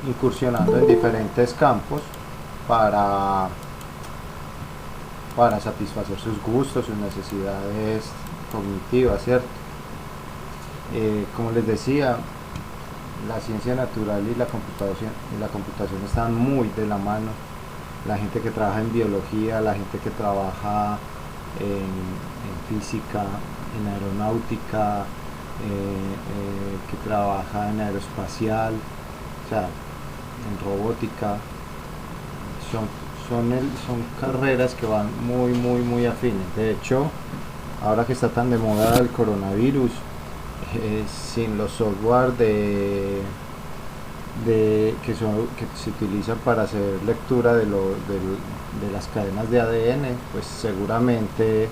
incursionando en diferentes campos para, para satisfacer sus gustos, sus necesidades cognitivas, ¿cierto? Como les decía, la ciencia natural y la computación están muy de la mano. La gente que trabaja en biología, la gente que trabaja en física, en aeronáutica, que trabaja en aeroespacial, o sea, en robótica, son, son carreras que van muy afines. De hecho, ahora que está tan de moda el coronavirus, sin los software que se utilizan para hacer lectura de las cadenas de ADN, pues seguramente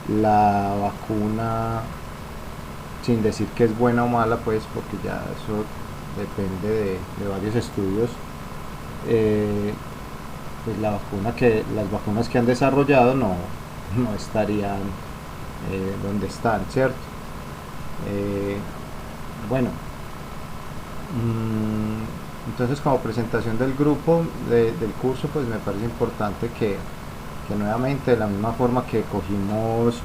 la vacuna, sin decir que es buena o mala, pues porque ya eso depende de varios estudios, pues las vacunas que han desarrollado no estarían donde están, ¿cierto? Bueno, entonces, como presentación del grupo, del curso, pues me parece importante que nuevamente, de la misma forma que cogimos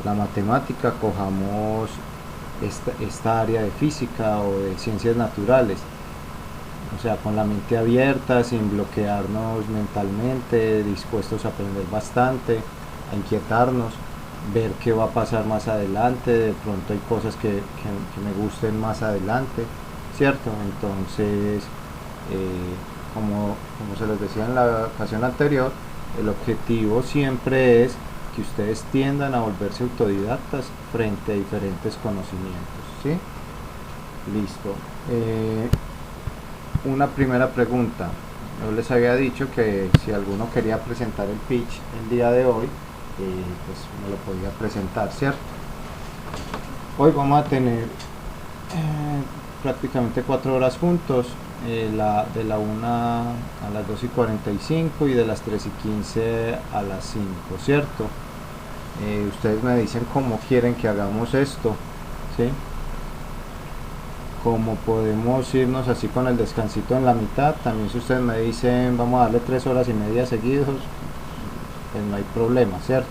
la matemática, cojamos esta área de física o de ciencias naturales. O sea, con la mente abierta, sin bloquearnos mentalmente, dispuestos a aprender bastante, a inquietarnos, ver qué va a pasar más adelante. De pronto hay cosas que me gusten más adelante, ¿cierto? Entonces, como se les decía en la ocasión anterior, el objetivo siempre es que ustedes tiendan a volverse autodidactas frente a diferentes conocimientos, ¿sí? Listo. Una primera pregunta. Yo les había dicho que si alguno quería presentar el pitch el día de hoy, pues me lo podía presentar, ¿cierto? Hoy vamos a tener prácticamente 4 horas juntos, de la 1 a las 2:45 y de las 3:15 a las 5, ¿cierto? Ustedes me dicen cómo quieren que hagamos esto, ¿sí? Como podemos irnos así con el descansito en la mitad. También si ustedes me dicen vamos a darle 3 horas y media seguidos, pues no hay problema, ¿cierto?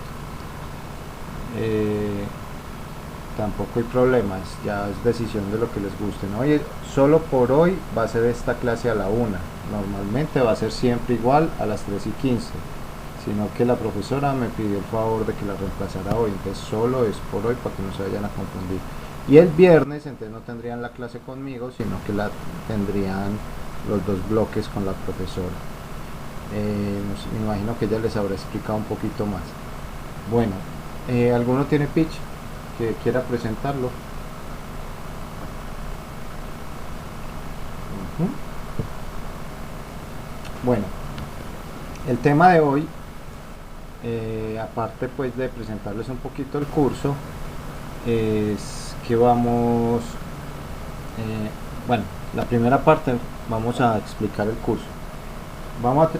Tampoco hay problemas, ya es decisión de lo que les guste, ¿no? Oye, solo por hoy va a ser esta clase a la 1, normalmente va a ser siempre igual a las 3:15, sino que la profesora me pidió el favor de que la reemplazara hoy, entonces solo es por hoy para que no se vayan a confundir. Y el viernes entonces no tendrían la clase conmigo, sino que la tendrían los dos bloques con la profesora. Me imagino que ella les habrá explicado un poquito más. Bueno, ¿alguno tiene pitch que quiera presentarlo? Bueno, el tema de hoy, aparte pues de presentarles un poquito el curso, es que bueno, la primera parte vamos a explicar el curso.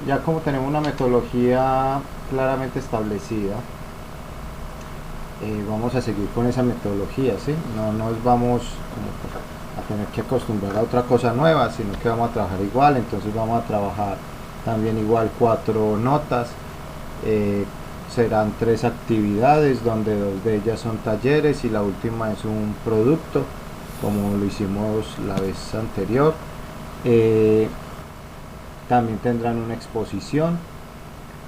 Ya como tenemos una metodología claramente establecida, vamos a seguir con esa metodología, ¿sí? No nos vamos a tener que acostumbrar a otra cosa nueva, sino que vamos a trabajar igual. Entonces vamos a trabajar también igual 4 notas. Serán 3 actividades, donde 2 de ellas son talleres y la última es un producto, como lo hicimos la vez anterior. También tendrán una exposición,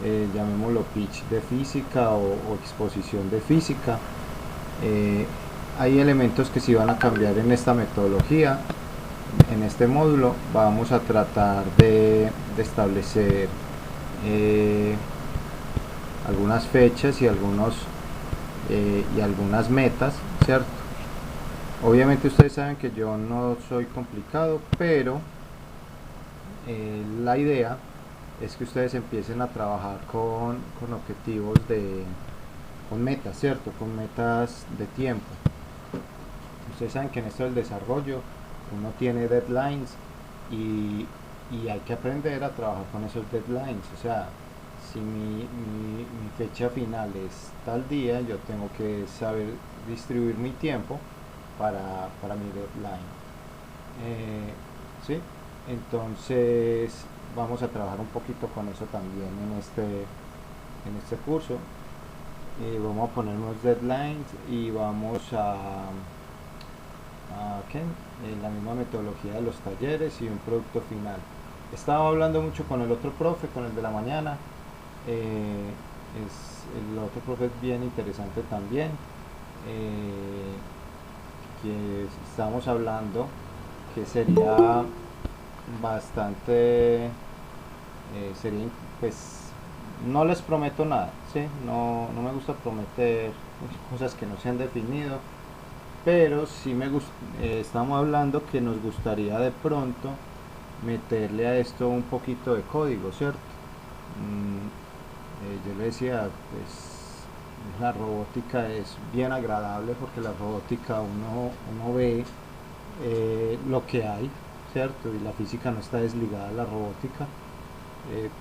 llamémoslo pitch de física o exposición de física. Hay elementos que sí van a cambiar en esta metodología. En este módulo vamos a tratar de establecer algunas fechas y algunas metas, ¿cierto? Obviamente ustedes saben que yo no soy complicado, pero la idea es que ustedes empiecen a trabajar con objetivos con metas, ¿cierto? Con metas de tiempo. Ustedes saben que en esto del desarrollo uno tiene deadlines y hay que aprender a trabajar con esos deadlines. O sea, si mi fecha final es tal día, yo tengo que saber distribuir mi tiempo para mi deadline. ¿Sí? Entonces vamos a trabajar un poquito con eso también en este curso. Vamos a poner unos deadlines y vamos ¿qué? La misma metodología de los talleres y un producto final. Estaba hablando mucho con el otro profe, con el de la mañana. El otro profe es bien interesante también. eh, que estamos hablando que sería bastante, sería, pues, no les prometo nada, ¿sí? No me gusta prometer cosas que no se han definido, pero sí estamos hablando que nos gustaría de pronto meterle a esto un poquito de código, ¿cierto? Yo le decía, pues la robótica es bien agradable porque la robótica uno ve lo que hay, ¿cierto? Y la física no está desligada de la robótica,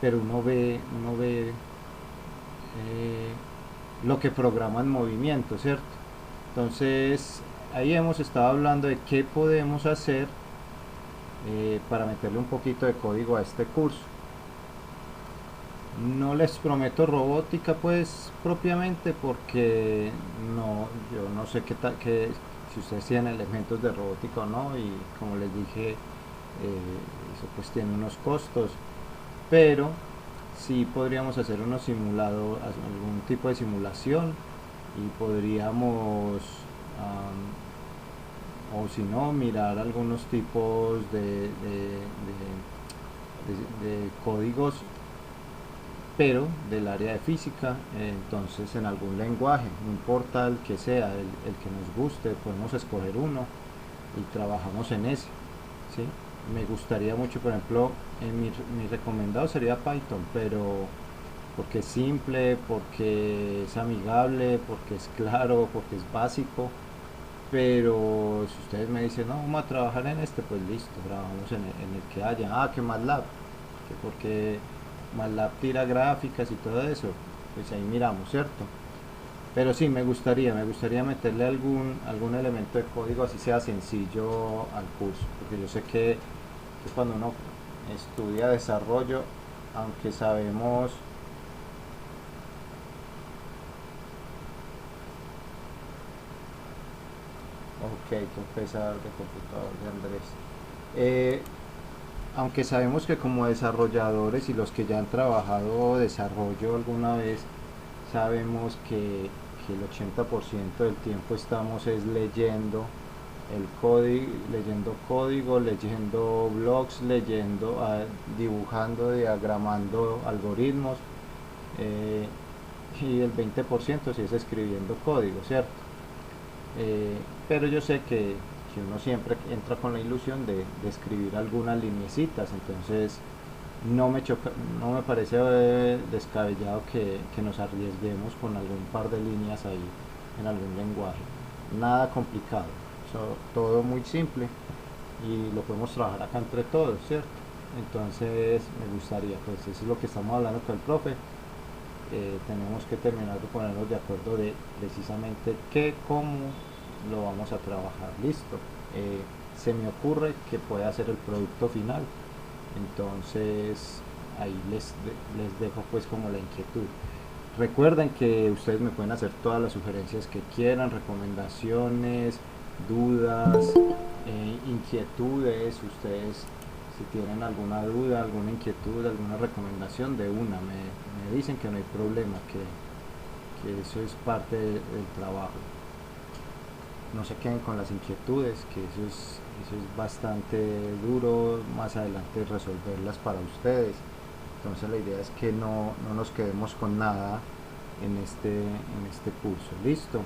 pero uno ve lo que programa en movimiento, ¿cierto? Entonces, ahí hemos estado hablando de qué podemos hacer para meterle un poquito de código a este curso. No les prometo robótica pues propiamente porque yo no sé si ustedes tienen elementos de robótica o no, y como les dije, eso pues tiene unos costos, pero sí podríamos hacer unos simulados, algún tipo de simulación, y podríamos, o si no, mirar algunos tipos de códigos, pero del área de física. Entonces en algún lenguaje, no importa el que sea, el que nos guste, podemos escoger uno y trabajamos en ese, ¿sí? Me gustaría mucho, por ejemplo, mi recomendado sería Python, pero porque es simple, porque es amigable, porque es claro, porque es básico. Pero si ustedes me dicen, no, vamos a trabajar en este, pues listo, trabajamos en el que haya. Que MATLAB, que porque MATLAB tira gráficas y todo eso, pues ahí miramos, ¿cierto? Pero sí, me gustaría meterle algún elemento de código, así sea sencillo, al curso, porque yo sé que cuando uno estudia desarrollo, aunque sabemos. Ok, qué pesar de computador de Andrés. Eh, Aunque sabemos que como desarrolladores y los que ya han trabajado desarrollo alguna vez, sabemos que el 80% del tiempo estamos es el código, leyendo código, leyendo blogs, dibujando, diagramando algoritmos, eh, y el 20% sí es escribiendo código, ¿cierto? Pero yo sé que uno siempre entra con la ilusión de escribir algunas lineecitas, entonces no me parece descabellado que nos arriesguemos con algún par de líneas ahí en algún lenguaje. Nada complicado, todo muy simple, y lo podemos trabajar acá entre todos, ¿cierto? Entonces me gustaría, pues eso es lo que estamos hablando con el profe. Tenemos que terminar de ponernos de acuerdo de precisamente qué, cómo lo vamos a trabajar. Listo. Se me ocurre que puede ser el producto final. Entonces ahí les dejo pues como la inquietud. Recuerden que ustedes me pueden hacer todas las sugerencias que quieran, recomendaciones, dudas, inquietudes. Ustedes, si tienen alguna duda, alguna inquietud, alguna recomendación, de una me dicen, que no hay problema, que eso es parte del trabajo. No se queden con las inquietudes, que eso es bastante duro más adelante resolverlas para ustedes. Entonces la idea es que no nos quedemos con nada en este curso. Listo.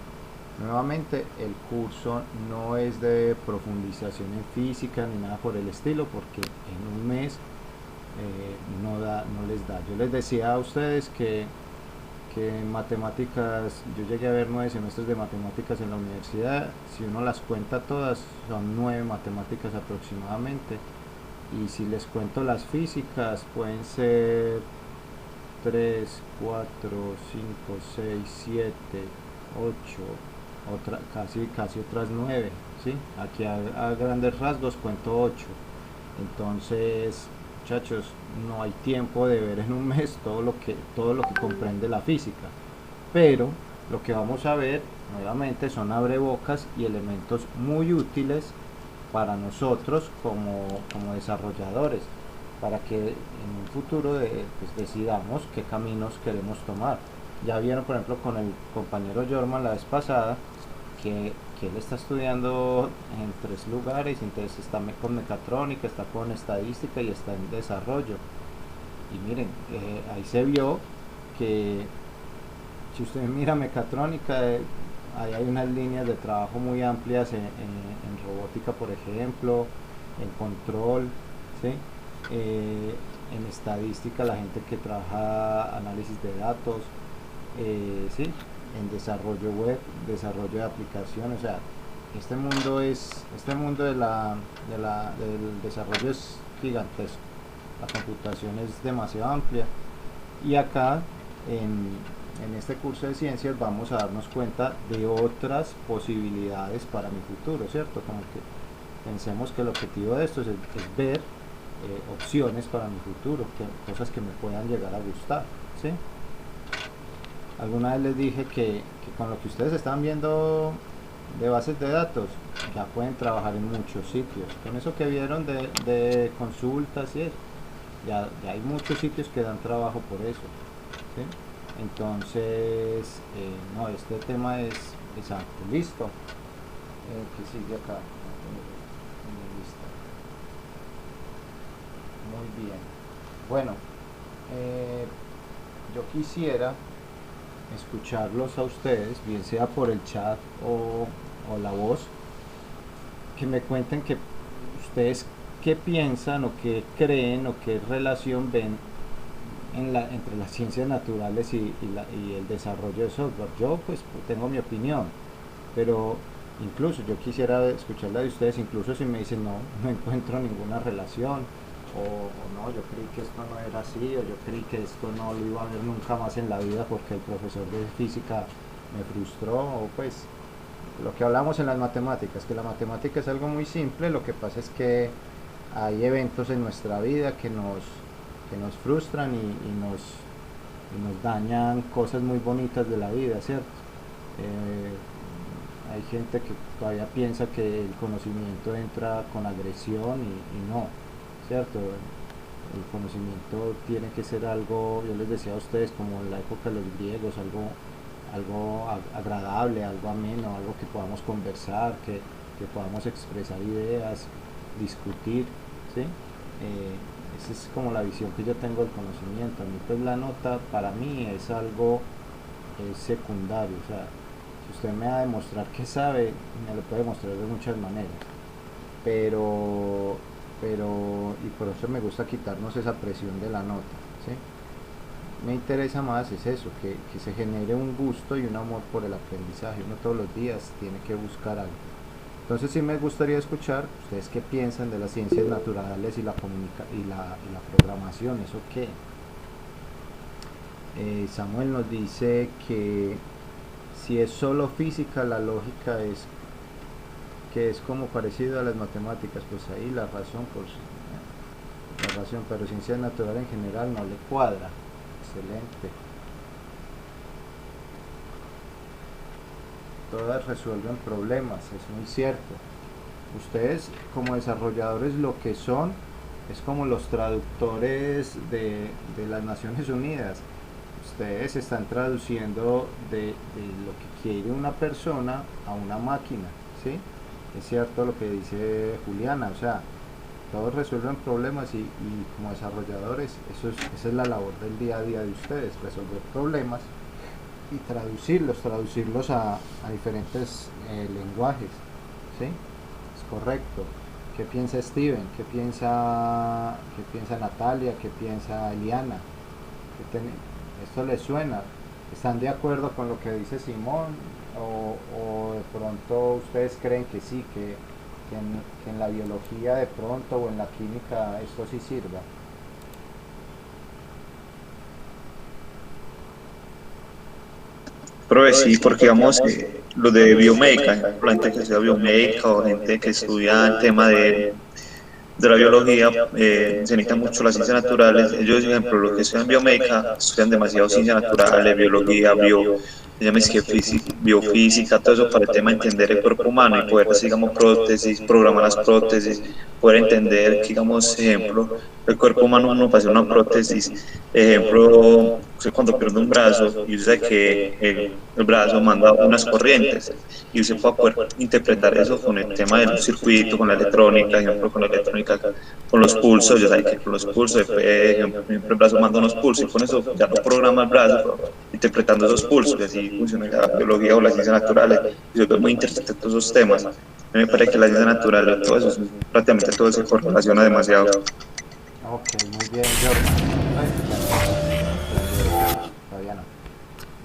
Nuevamente, el curso no es de profundización en física ni nada por el estilo, porque en un mes no les da. Yo les decía a ustedes que en matemáticas, yo llegué a ver 9 semestres de matemáticas en la universidad. Si uno las cuenta todas, son 9 matemáticas aproximadamente. Y si les cuento las físicas, pueden ser 3 4 5 6 7 8, casi otras 9, ¿sí? Aquí a grandes rasgos cuento 8. Entonces, muchachos, no hay tiempo de ver en un mes todo lo que comprende la física. Pero lo que vamos a ver nuevamente son abrebocas y elementos muy útiles para nosotros como desarrolladores, para que en un futuro pues decidamos qué caminos queremos tomar. Ya vieron, por ejemplo, con el compañero Jorman la vez pasada, que él está estudiando en 3 lugares, entonces está con mecatrónica, está con estadística y está en desarrollo. Y miren, ahí se vio que si usted mira mecatrónica, ahí hay unas líneas de trabajo muy amplias en robótica, por ejemplo, en control, ¿sí? En estadística, la gente que trabaja análisis de datos, ¿sí? En desarrollo web, desarrollo de aplicaciones, o sea, este mundo del desarrollo es gigantesco, la computación es demasiado amplia y acá en este curso de ciencias vamos a darnos cuenta de otras posibilidades para mi futuro, ¿cierto? Como que pensemos que el objetivo de esto es ver opciones para mi futuro, cosas que me puedan llegar a gustar, ¿sí? Alguna vez les dije que con lo que ustedes están viendo de bases de datos, ya pueden trabajar en muchos sitios. Con eso que vieron de consultas y eso, ya hay muchos sitios que dan trabajo por eso, ¿sí? Entonces, no, este tema es amplio. Listo. ¿Qué sigue acá? En mi lista. Muy bien. Bueno, yo quisiera escucharlos a ustedes, bien sea por el chat o la voz, que me cuenten que ustedes qué piensan o qué creen o qué relación ven entre las ciencias naturales y el desarrollo de software. Yo pues tengo mi opinión, pero incluso yo quisiera escucharla de ustedes, incluso si me dicen no encuentro ninguna relación, o no, yo creí que esto no era así, o yo creí que esto no lo iba a ver nunca más en la vida porque el profesor de física me frustró, o pues lo que hablamos en las matemáticas, que la matemática es algo muy simple, lo que pasa es que hay eventos en nuestra vida que nos frustran y nos dañan cosas muy bonitas de la vida, ¿cierto? Hay gente que todavía piensa que el conocimiento entra con agresión y no, ¿cierto? El conocimiento tiene que ser algo, yo les decía a ustedes, como en la época de los griegos, algo agradable, algo ameno, algo que podamos conversar, que podamos expresar ideas, discutir, ¿sí? Esa es como la visión que yo tengo del conocimiento. A mí pues la nota para mí es algo secundario, o sea, si usted me va a demostrar que sabe, me lo puede demostrar de muchas maneras, pero y por eso me gusta quitarnos esa presión de la nota, ¿sí? Me interesa más es eso, que se genere un gusto y un amor por el aprendizaje. Uno todos los días tiene que buscar algo. Entonces sí me gustaría escuchar ustedes qué piensan de las ciencias naturales y la programación, ¿eso qué? Samuel nos dice que si es solo física, la lógica es que es como parecido a las matemáticas, pues ahí la razón, pero ciencias naturales en general no le cuadra. Excelente. Todas resuelven problemas, es muy cierto. Ustedes como desarrolladores lo que son es como los traductores de las Naciones Unidas. Ustedes están traduciendo de lo que quiere una persona a una máquina, ¿sí? Es cierto lo que dice Juliana, o sea, todos resuelven problemas y como desarrolladores esa es la labor del día a día de ustedes, resolver problemas y traducirlos a diferentes lenguajes, ¿sí? Es correcto. ¿Qué piensa Steven? ¿Qué piensa Natalia? ¿Qué piensa Eliana? ¿Esto les suena? ¿Están de acuerdo con lo que dice Simón? ¿O de pronto ustedes creen que sí, que en la biología de pronto o en la química esto sí sirva? Profe, sí, porque digamos, lo de biomédica, la gente que estudia biomédica o gente que estudia el tema de la biología, se necesitan mucho las ciencias naturales. Ellos, por ejemplo, lo que estudian biomédica, estudian demasiado ciencias naturales, biología, se llama es que biofísica, todo eso para el tema de entender el cuerpo humano y poder hacer, digamos, prótesis, programar las prótesis, poder entender, que, digamos, ejemplo, el cuerpo humano, uno para hacer una prótesis, ejemplo, usted cuando pierde un brazo y usted sabe que el brazo manda unas corrientes y usted va a poder interpretar eso con el tema del circuito, con la electrónica, ejemplo, con la electrónica, con los pulsos, ya sabe que con los pulsos, ejemplo, el brazo manda unos pulsos y con eso ya lo programa el brazo interpretando esos pulsos, y así funciona la biología o las ciencias naturales, y eso es muy interesante todos esos temas. A mí me parece que las ciencias naturales, todo eso, prácticamente todo se correlaciona demasiado. Ok, muy bien, Jorman. Ay, todavía no.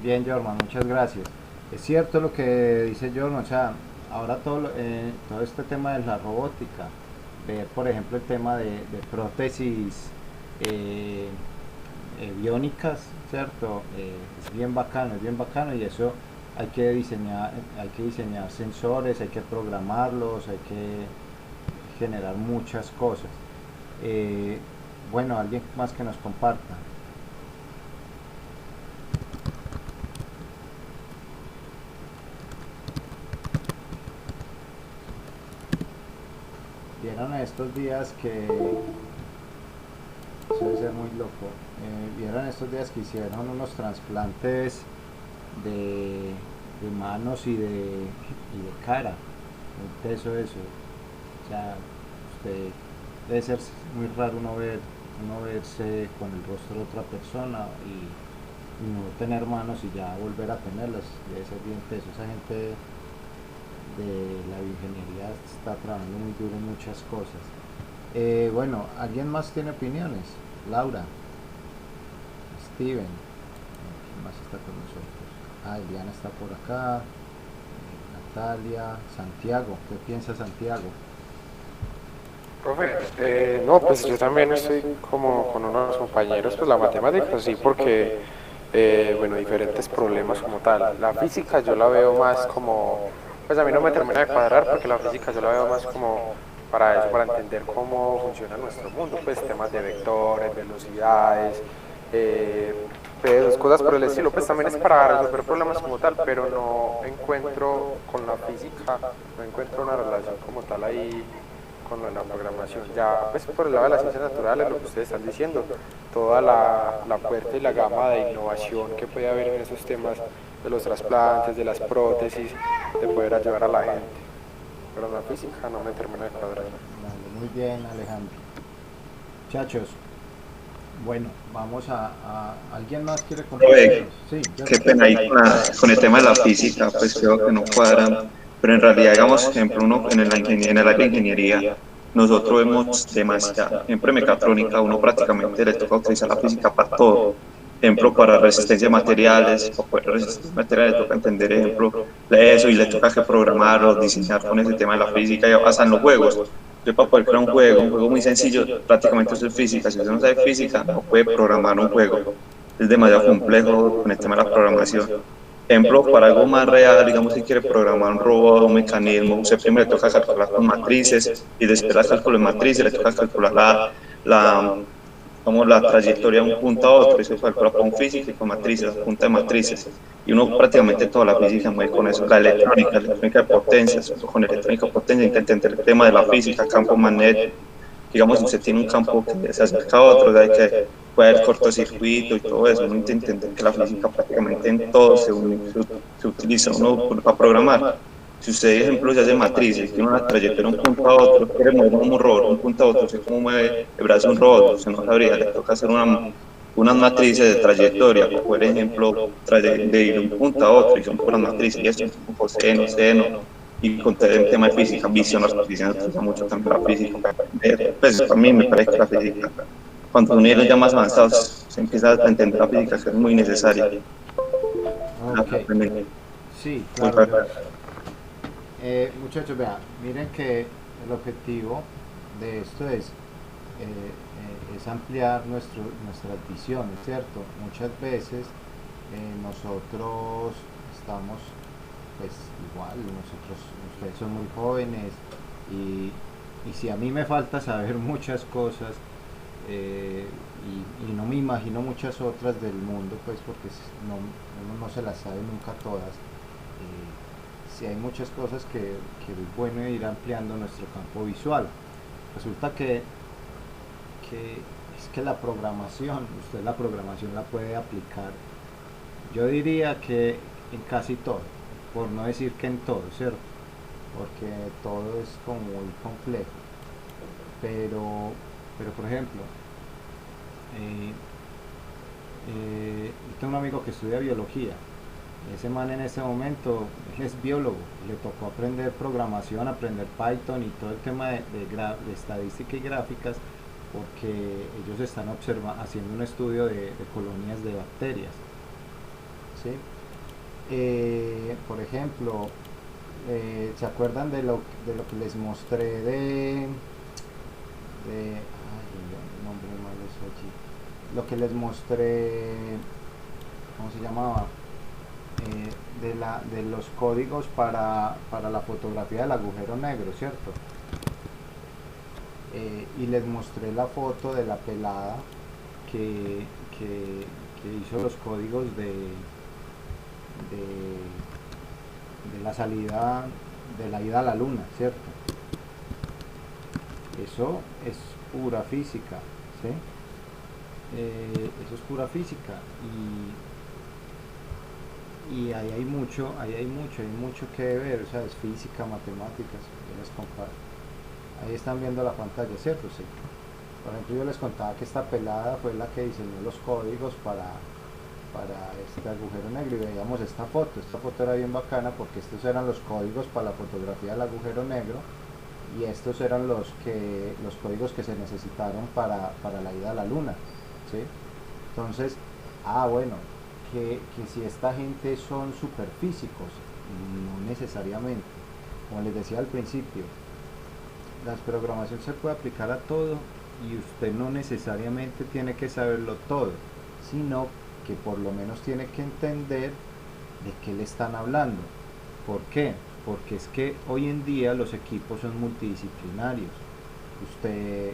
Bien, Jorman, muchas gracias. Es cierto lo que dice Jorman, o sea, ahora todo este tema de la robótica, ver por ejemplo el tema de prótesis eh, biónicas, ¿cierto? Es bien bacano y eso hay que diseñar sensores, hay que programarlos, hay que generar muchas cosas. Eh, bueno, alguien más que nos comparta. Vieron estos días que, eso debe ser muy loco, vieron estos días que hicieron unos trasplantes de manos y de cara, muy teso eso, o sea, usted, debe ser muy raro uno verse con el rostro de otra persona y no tener manos y ya volver a tenerlas, debe ser bien teso. Esa gente de la bioingeniería está trabajando muy duro en muchas cosas. Bueno, ¿alguien más tiene opiniones? Laura, Steven, ¿quién más está con nosotros? Eliana está por acá, Natalia, Santiago, ¿qué piensa Santiago? Profe, no, pues yo también estoy como con unos compañeros, pues la matemática sí, porque, bueno, diferentes problemas como tal. La física yo la veo más como, pues a mí no me termina de cuadrar porque la física yo la veo más como para eso, para entender cómo funciona nuestro mundo, pues temas de vectores, velocidades, eh, pues, cosas por el estilo, pues también es para resolver problemas como tal, pero no encuentro con la física, no encuentro una relación como tal ahí con la programación. Ya, pues por el lado de las ciencias naturales, lo que ustedes están diciendo, toda la puerta y la gama de innovación que puede haber en esos temas de los trasplantes, de las prótesis, de poder ayudar a la gente. Pero en la física no me termina de cuadrar. Vale, muy bien, Alejandro. Muchachos, bueno, ¿alguien más quiere compartir? Profe, Sí, qué Jordan. pena ahí con el tema de la física, pues creo que no cuadran, pero en realidad, digamos, ejemplo, uno en el área de ingeniería, nosotros vemos demasiado, ejemplo, en mecatrónica, uno prácticamente le toca utilizar la física para todo, ejemplo, para resistencia de materiales, para poder resistir materiales, le toca entender, ejemplo, eso, y le toca que programar o diseñar con ese tema de la física, y hasta en los juegos. Yo para poder crear un juego muy sencillo, prácticamente eso es física. Si usted no sabe física, no puede programar un juego. Es demasiado complejo con el tema de la programación. Ejemplo, para algo más real, digamos, si quiere programar un robot, un mecanismo, usted primero le toca calcular con matrices y después las cálculos de matrices le toca calcular la, como la trayectoria de un punto a otro, y se calcula con física y con matrices, punta de matrices. Y uno prácticamente toda la física mueve con eso. La electrónica de potencias, con electrónica de potencia hay que entender el tema de la física, campo magnético. Digamos, si usted tiene un campo que se acerca a otro, hay que puede haber cortocircuito y todo eso. Uno intenta entender que la física prácticamente en todo se utiliza uno para programar. Si usted, por ejemplo, se hace matrices, tiene una trayectoria de un punto a otro, quiere mover un robot de un punto a otro, sé cómo mueve el brazo de un robot, usted no sabría, le toca hacer unas matrices de trayectoria, por ejemplo, de ir de un punto a otro, y son puras matrices, y eso es un coseno, seno, y con todo el tema de física, visión artificial, se usa mucho también la física para aprender. Pues a mí me parece que la física, cuando uno llega ya más avanzados, se empieza a entender la física, que es muy necesaria. Ok, sí, Muy claro, para Jordan. Muchachos, vean, miren que el objetivo de esto es ampliar nuestras visiones, ¿cierto? Muchas veces nosotros estamos, pues igual, ustedes son muy jóvenes y Y si a mí me falta saber muchas cosas, y no me imagino muchas otras del mundo, pues porque uno no se las sabe nunca todas. Si hay muchas cosas que es bueno ir ampliando nuestro campo visual. Resulta que es que la programación, usted la programación la puede aplicar, yo diría que en casi todo, por no decir que en todo, ¿cierto? Porque todo es como muy complejo. Pero por ejemplo, eh, tengo un amigo que estudia biología. Ese man en ese momento, él es biólogo, le tocó aprender programación, aprender Python y todo el tema de estadística y gráficas, porque ellos están haciendo un estudio de colonias de bacterias. ¿Sí? Por ejemplo, ¿se acuerdan de lo que les mostré ay, el nombre malo es allí? Lo que les mostré, ¿cómo se llamaba? De los códigos para la fotografía del agujero negro, ¿cierto? Y les mostré la foto de la pelada que, que hizo los códigos de la salida, de la ida a la luna, ¿cierto? Eso es pura física, ¿sí? Eso es pura física, y hay mucho que ver, o sea, es física, matemáticas, yo les comparto. Ahí están viendo la pantalla, ¿cierto? Sí. Por ejemplo, yo les contaba que esta pelada fue la que diseñó los códigos para este agujero negro, y veíamos esta foto era bien bacana porque estos eran los códigos para la fotografía del agujero negro, y estos eran los códigos que se necesitaron para la ida a la luna, ¿sí? Entonces, bueno, que si esta gente son superfísicos, no necesariamente. Como les decía al principio, la programación se puede aplicar a todo, y usted no necesariamente tiene que saberlo todo, sino que por lo menos tiene que entender de qué le están hablando. ¿Por qué? Porque es que hoy en día los equipos son multidisciplinarios. Usted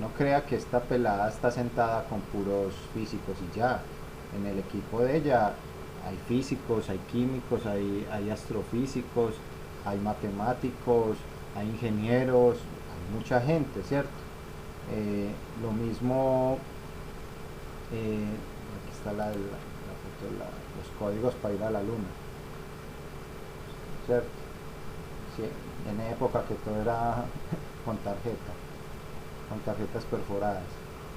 no crea que esta pelada está sentada con puros físicos y ya. En el equipo de ella hay físicos, hay químicos, hay astrofísicos, hay matemáticos, hay ingenieros, hay mucha gente, ¿cierto? Lo mismo, aquí está la foto de los códigos para ir a la luna, ¿cierto? Sí, en época que todo era con tarjetas perforadas.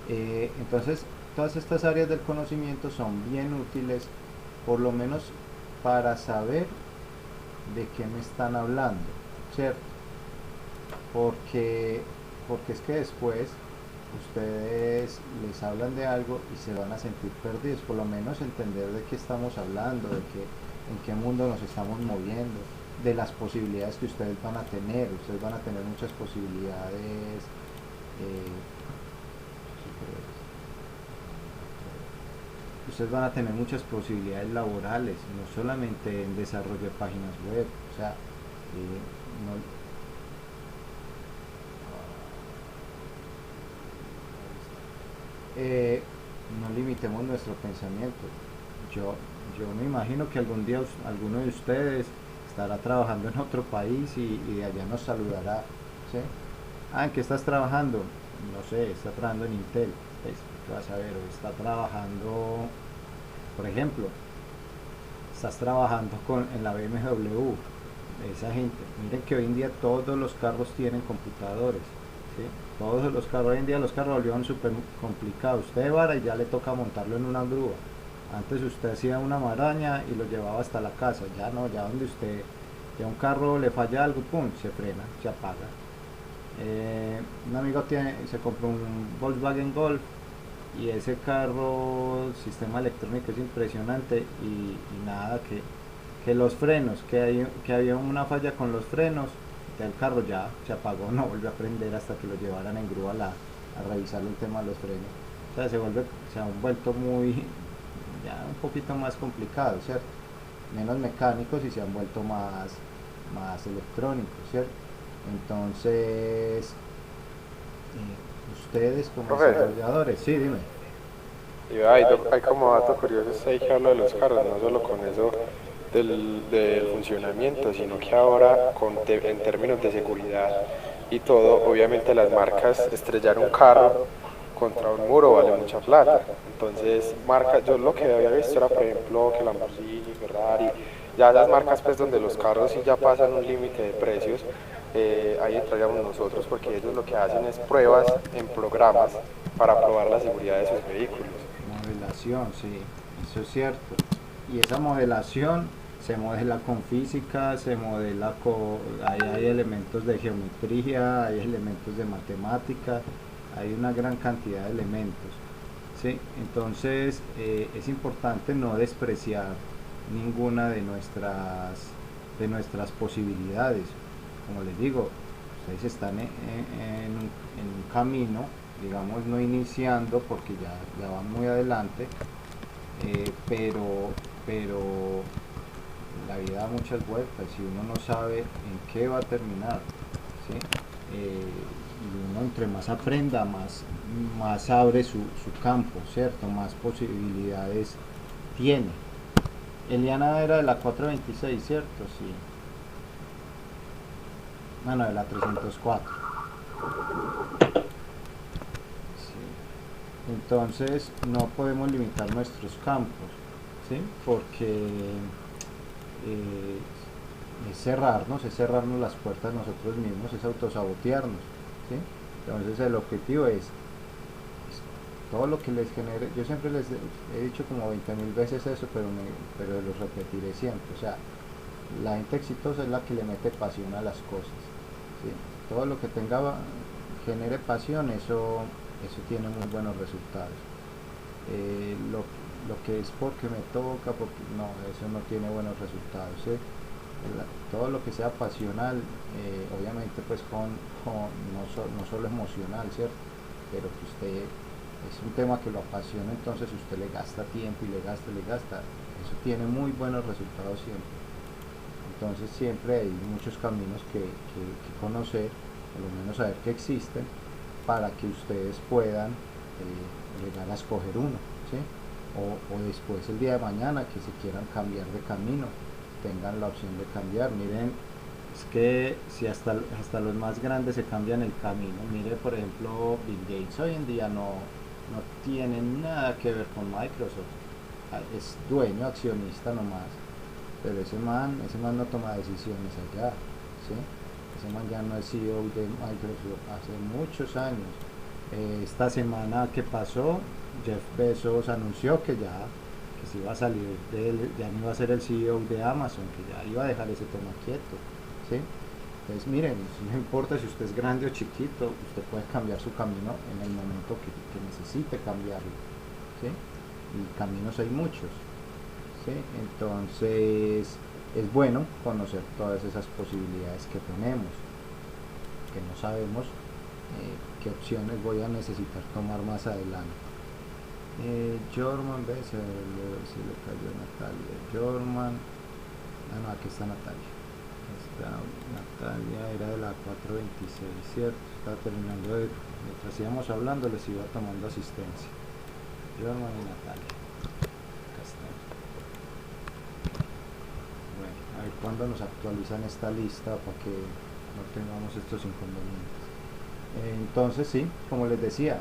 Entonces, todas estas áreas del conocimiento son bien útiles, por lo menos para saber de qué me están hablando, ¿cierto? Porque es que después ustedes les hablan de algo y se van a sentir perdidos, por lo menos entender de qué estamos hablando, en qué mundo nos estamos moviendo, de las posibilidades que ustedes van a tener. Ustedes van a tener muchas posibilidades, ustedes van a tener muchas posibilidades laborales, no solamente en desarrollo de páginas web, o sea, no limitemos nuestro pensamiento. Yo me imagino que algún día alguno de ustedes estará trabajando en otro país, y de allá nos saludará, ¿sí? ¿En qué estás trabajando? No sé, está trabajando en Intel, pues, ¿qué vas a ver? O está trabajando, por ejemplo, estás trabajando en la BMW, esa gente. Miren que hoy en día todos los carros tienen computadores, ¿sí? Todos los carros, hoy en día los carros volvieron súper complicados. Usted va y ya le toca montarlo en una grúa. Antes usted hacía una maraña y lo llevaba hasta la casa. Ya no, ya donde usted, ya un carro le falla algo, pum, se frena, se apaga. Un amigo se compró un Volkswagen Golf, y ese carro, el sistema electrónico es impresionante, y nada, que los frenos, que había una falla con los frenos, el carro ya se apagó, no volvió a prender hasta que lo llevaran en grúa a revisar el tema de los frenos. O sea, se ha vuelto ya un poquito más complicado, ¿cierto? Menos mecánicos, y se han vuelto más electrónicos, ¿cierto? Entonces, ustedes como Profe, desarrolladores, sí, dime. y hay como dato curioso usted que habla de los carros, no solo con eso del funcionamiento, sino que ahora en términos de seguridad y todo, obviamente las marcas estrellar un carro contra un muro vale mucha plata. Entonces, yo lo que había visto era, por ejemplo, que Lamborghini, Ferrari, ya las marcas pues donde los carros sí ya pasan un límite de precios, ahí entraríamos nosotros porque ellos lo que hacen es pruebas en programas para probar la seguridad de sus vehículos. Modelación, sí, eso es cierto. Y esa modelación se modela con física, se modela con, hay elementos de geometría, hay elementos de matemática, hay una gran cantidad de elementos. ¿Sí? Entonces es importante no despreciar ninguna de nuestras posibilidades. Como les digo, ustedes están en un camino, digamos, no iniciando porque ya van muy adelante, pero la vida da muchas vueltas y uno no sabe en qué va a terminar, ¿sí? Y uno entre más aprenda, más abre su campo, ¿cierto? Más posibilidades tiene. Eliana era de la 426, ¿cierto? Sí. Bueno, de la 304. Sí. Entonces no podemos limitar nuestros campos, ¿sí? Porque es cerrarnos las puertas nosotros mismos, es autosabotearnos, ¿sí? Entonces el objetivo es todo lo que les genere. Yo siempre les he dicho como 20.000 veces eso, pero lo repetiré siempre. O sea, la gente exitosa es la que le mete pasión a las cosas, ¿sí? Todo lo que genere pasión, eso tiene muy buenos resultados. Lo que es porque me toca, porque no, eso no tiene buenos resultados, ¿sí? Todo lo que sea pasional, obviamente pues no solo emocional, ¿cierto? Pero que usted es un tema que lo apasiona, entonces usted le gasta tiempo y le gasta, eso tiene muy buenos resultados siempre. Entonces siempre hay muchos caminos que conocer, por lo menos saber que existen, para que ustedes puedan llegar a escoger uno, ¿sí? O después el día de mañana que se quieran cambiar de camino, tengan la opción de cambiar. Miren, es que si hasta los más grandes se cambian el camino. Mire, por ejemplo, Bill Gates hoy en día no tiene nada que ver con Microsoft, es dueño, accionista nomás, pero ese man no toma decisiones allá, ¿sí? Ese man ya no es CEO de Microsoft hace muchos años. Esta semana que pasó, Jeff Bezos anunció que se iba a salir ya no iba a ser el CEO de Amazon, que ya iba a dejar ese tema quieto, ¿sí? Entonces miren, no importa si usted es grande o chiquito, usted puede cambiar su camino en el momento que necesite cambiarlo, ¿sí? Y caminos hay muchos, ¿sí? Entonces es bueno conocer todas esas posibilidades que tenemos, que no sabemos qué opciones voy a necesitar tomar más adelante. Jorman, se le cayó Natalia. Jorman, no, aquí está Natalia. Natalia era de la 426, ¿cierto? Estaba terminando mientras íbamos hablando, les iba tomando asistencia. Jorman y Natalia. Acá está. Bueno, a ver cuándo nos actualizan esta lista para que no tengamos estos inconvenientes. Entonces sí, como les decía,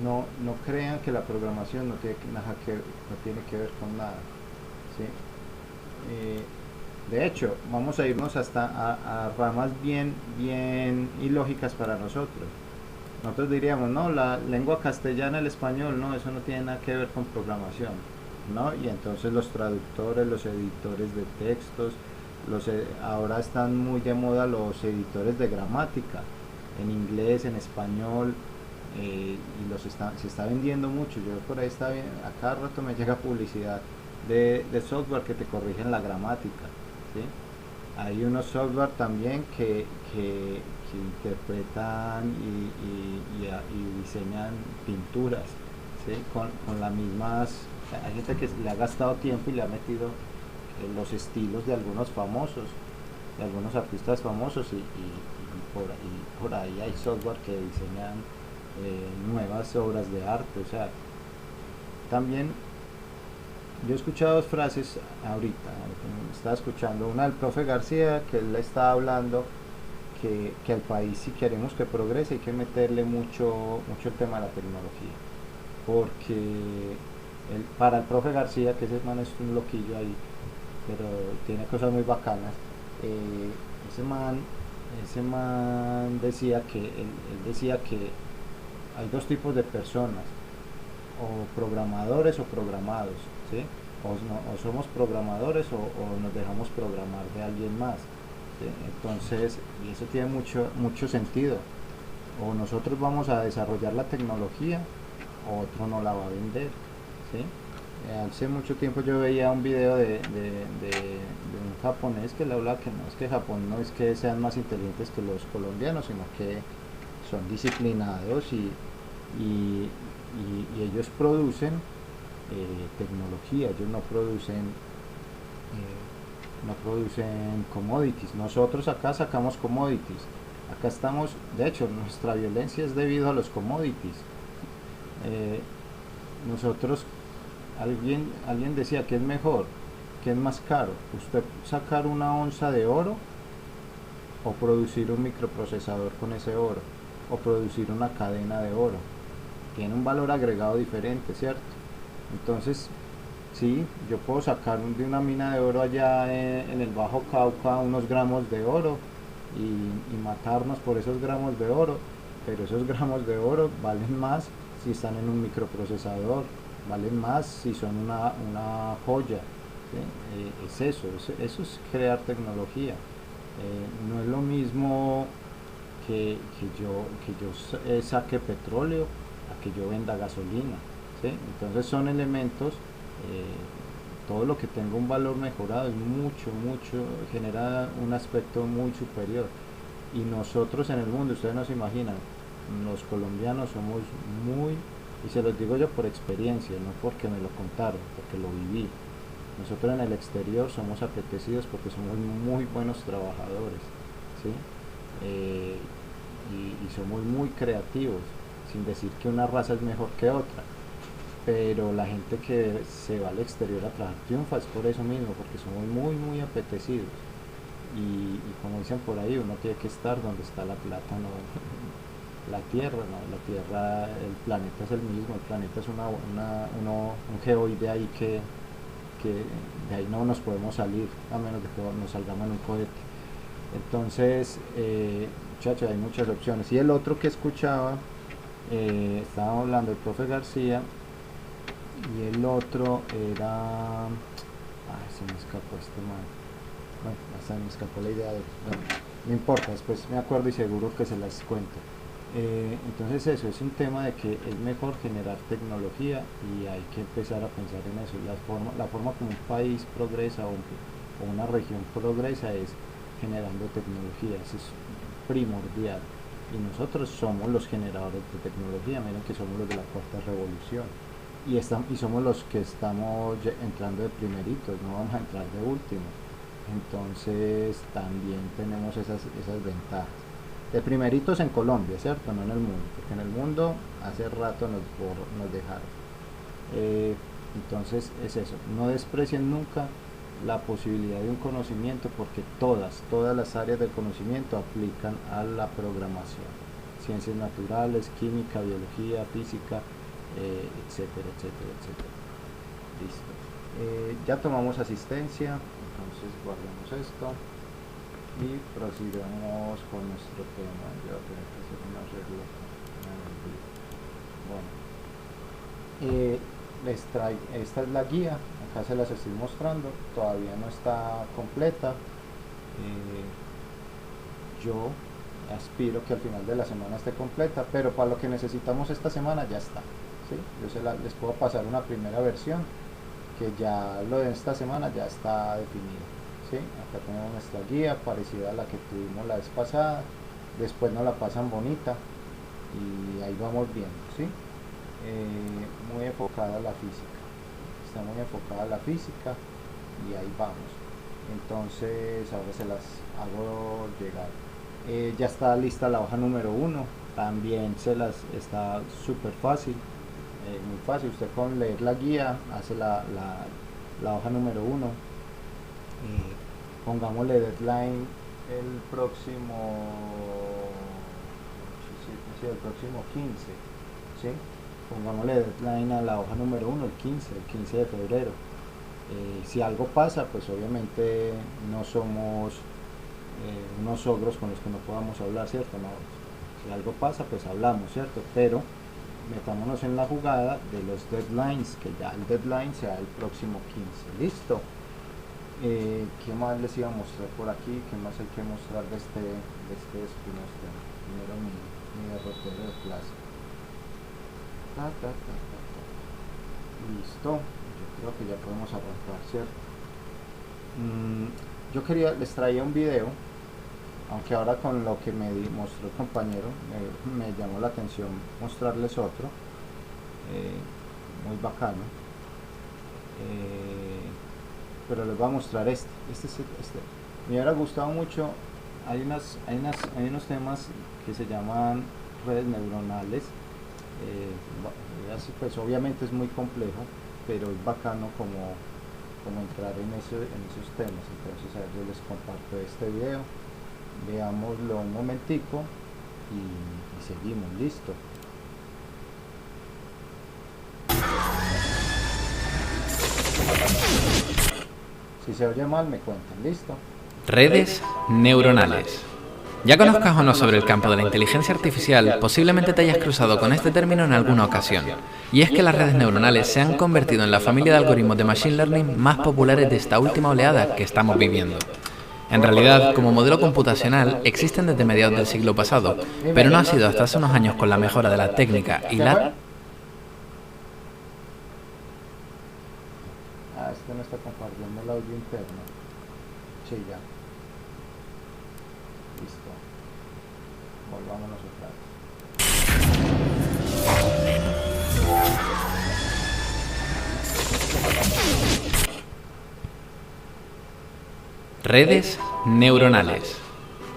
no crean que la programación no tiene que ver con nada, ¿sí? De hecho, vamos a irnos hasta a ramas bien ilógicas para nosotros. Nosotros diríamos, no, la lengua castellana, el español, no, eso no tiene nada que ver con programación, ¿no? Y entonces los traductores, los editores de textos, ahora están muy de moda los editores de gramática, en inglés, en español, y se está vendiendo mucho. Yo por ahí a cada rato me llega publicidad de software que te corrigen la gramática, ¿sí? Hay unos software también que interpretan y diseñan pinturas, ¿sí? Con las mismas. Hay gente que le ha gastado tiempo y le ha metido los estilos de algunos famosos, de algunos artistas famosos, y por ahí hay software que diseñan nuevas obras de arte. O sea, también yo he escuchado dos frases ahorita, estaba escuchando una del profe García, que él estaba hablando que al país, si queremos que progrese, hay que meterle mucho el tema de la tecnología, porque para el profe García, que ese man es un loquillo ahí, pero tiene cosas muy bacanas, ese man decía él decía que hay dos tipos de personas, o programadores o programados, ¿sí? O somos programadores o nos dejamos programar de alguien más, ¿sí? Entonces, y eso tiene mucho sentido. O nosotros vamos a desarrollar la tecnología o otro no la va a vender, ¿sí? Hace mucho tiempo yo veía un video de un japonés que le hablaba que no es que Japón no es que sean más inteligentes que los colombianos, sino que son disciplinados y ellos producen tecnología, ellos no producen commodities. Nosotros acá sacamos commodities, acá estamos, de hecho nuestra violencia es debido a los commodities. Nosotros, alguien decía que es mejor, que es más caro, usted sacar una onza de oro o producir un microprocesador con ese oro, o producir una cadena de oro. Tiene un valor agregado diferente, ¿cierto? Entonces, sí, yo puedo sacar de una mina de oro allá en el Bajo Cauca unos gramos de oro y matarnos por esos gramos de oro, pero esos gramos de oro valen más si están en un microprocesador, valen más si son una joya, ¿sí? Eso es crear tecnología. No es lo mismo que yo saque petróleo a que yo venda gasolina, ¿sí? Entonces son elementos, todo lo que tenga un valor mejorado es mucho, genera un aspecto muy superior. Y nosotros en el mundo, ustedes no se imaginan, los colombianos somos muy, y se los digo yo por experiencia, no porque me lo contaron, porque lo viví. Nosotros en el exterior somos apetecidos porque somos muy buenos trabajadores, ¿sí? Y somos muy creativos, sin decir que una raza es mejor que otra, pero la gente que se va al exterior a trabajar triunfa es por eso mismo, porque somos muy apetecidos. Y como dicen por ahí, uno tiene que estar donde está la plata, no la tierra, no, la tierra, el planeta es el mismo, el planeta es un geoide ahí que de ahí no nos podemos salir, a menos de que nos salgamos en un cohete. Entonces, muchachos, hay muchas opciones. Y el otro que escuchaba, estaba hablando el profe García, y el otro era, se me escapó este man, bueno, hasta me escapó la idea de, bueno, no importa, después me acuerdo y seguro que se las cuento. Entonces eso es un tema de que es mejor generar tecnología y hay que empezar a pensar en eso. La forma como un país progresa o una región progresa es generando tecnología, eso es primordial. Y nosotros somos los generadores de tecnología, miren que somos los de la cuarta revolución. Y somos los que estamos entrando de primeritos, no vamos a entrar de último. Entonces también tenemos esas ventajas. De primeritos en Colombia, ¿cierto? No en el mundo, porque en el mundo hace rato nos dejaron. Entonces es eso, no desprecien nunca la posibilidad de un conocimiento, porque todas las áreas del conocimiento aplican a la programación. Ciencias naturales, química, biología, física, etcétera. Listo. Ya tomamos asistencia, entonces guardemos esto y prosigamos con nuestro tema. Ya voy a tener que hacer un arreglo. Bueno, esta es la guía, acá se las estoy mostrando, todavía no está completa. Yo aspiro que al final de la semana esté completa, pero para lo que necesitamos esta semana ya está, ¿sí? Yo les puedo pasar una primera versión, que ya lo de esta semana ya está definido, ¿sí? Acá tenemos nuestra guía parecida a la que tuvimos la vez pasada, después nos la pasan bonita y ahí vamos viendo, ¿sí? Muy enfocada a la física, está muy enfocada a la física y ahí vamos. Entonces ahora se las hago llegar. Ya está lista la hoja número 1, también está súper fácil, muy fácil. Usted con leer la guía hace la hoja número 1. Pongámosle deadline el próximo 15, ¿sí? Pongámosle deadline a la hoja número 1 el 15 de febrero. Si algo pasa, pues obviamente no somos unos ogros con los que no podamos hablar, ¿cierto? No, si algo pasa, pues hablamos, ¿cierto? Pero metámonos en la jugada de los deadlines, que ya el deadline sea el próximo 15. ¿Listo? ¿Qué más les iba a mostrar por aquí? ¿Qué más hay que mostrar de este Spinoza? Primero mi derrotero de clase. Listo. Yo creo que ya podemos arrancar, ¿cierto? Les traía un video, aunque ahora con lo que me mostró el compañero me llamó la atención mostrarles otro muy bacano, pero les voy a mostrar este. Me hubiera gustado mucho. Hay unos temas que se llaman redes neuronales, así pues obviamente es muy complejo, pero es bacano como entrar en esos temas. Entonces a ver, yo les comparto este video, veámoslo un momentico y seguimos. Listo. Si se oye mal me cuentan. Listo. Redes neuronales. Ya conozcas o no sobre el campo de la inteligencia artificial, posiblemente te hayas cruzado con este término en alguna ocasión. Y es que las redes neuronales se han convertido en la familia de algoritmos de Machine Learning más populares de esta última oleada que estamos viviendo. En realidad, como modelo computacional, existen desde mediados del siglo pasado, pero no ha sido hasta hace unos años con la mejora de la técnica y la... Este no está compartiendo el audio interno. Sí, ya. Listo. Volvámonos otra vez. Redes neuronales.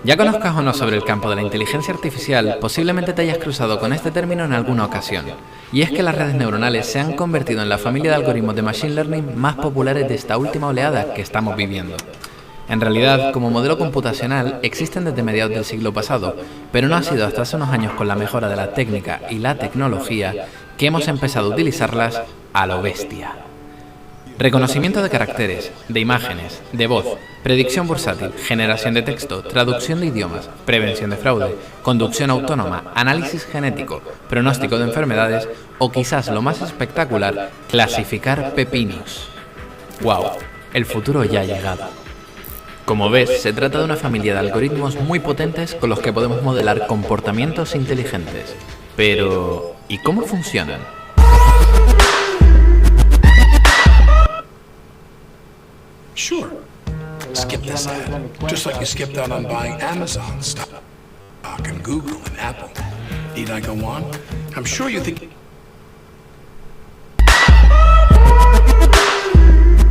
Ya conozcas o no sobre el campo de la inteligencia artificial, posiblemente te hayas cruzado con este término en alguna ocasión. Y es que las redes neuronales se han convertido en la familia de algoritmos de Machine Learning más populares de esta última oleada que estamos viviendo. En realidad, como modelo computacional, existen desde mediados del siglo pasado, pero no ha sido hasta hace unos años con la mejora de la técnica y la tecnología que hemos empezado a utilizarlas a lo bestia. Reconocimiento de caracteres, de imágenes, de voz, predicción bursátil, generación de texto, traducción de idiomas, prevención de fraude, conducción autónoma, análisis genético, pronóstico de enfermedades o quizás lo más espectacular, clasificar pepinos. ¡Wow! El futuro ya ha llegado. Como ves, se trata de una familia de algoritmos muy potentes con los que podemos modelar comportamientos inteligentes. Pero, ¿y cómo funcionan? Sure. Skip this ad. Just like you skipped out on buying Amazon stock and Google and Apple. Need I go on? I'm sure you think...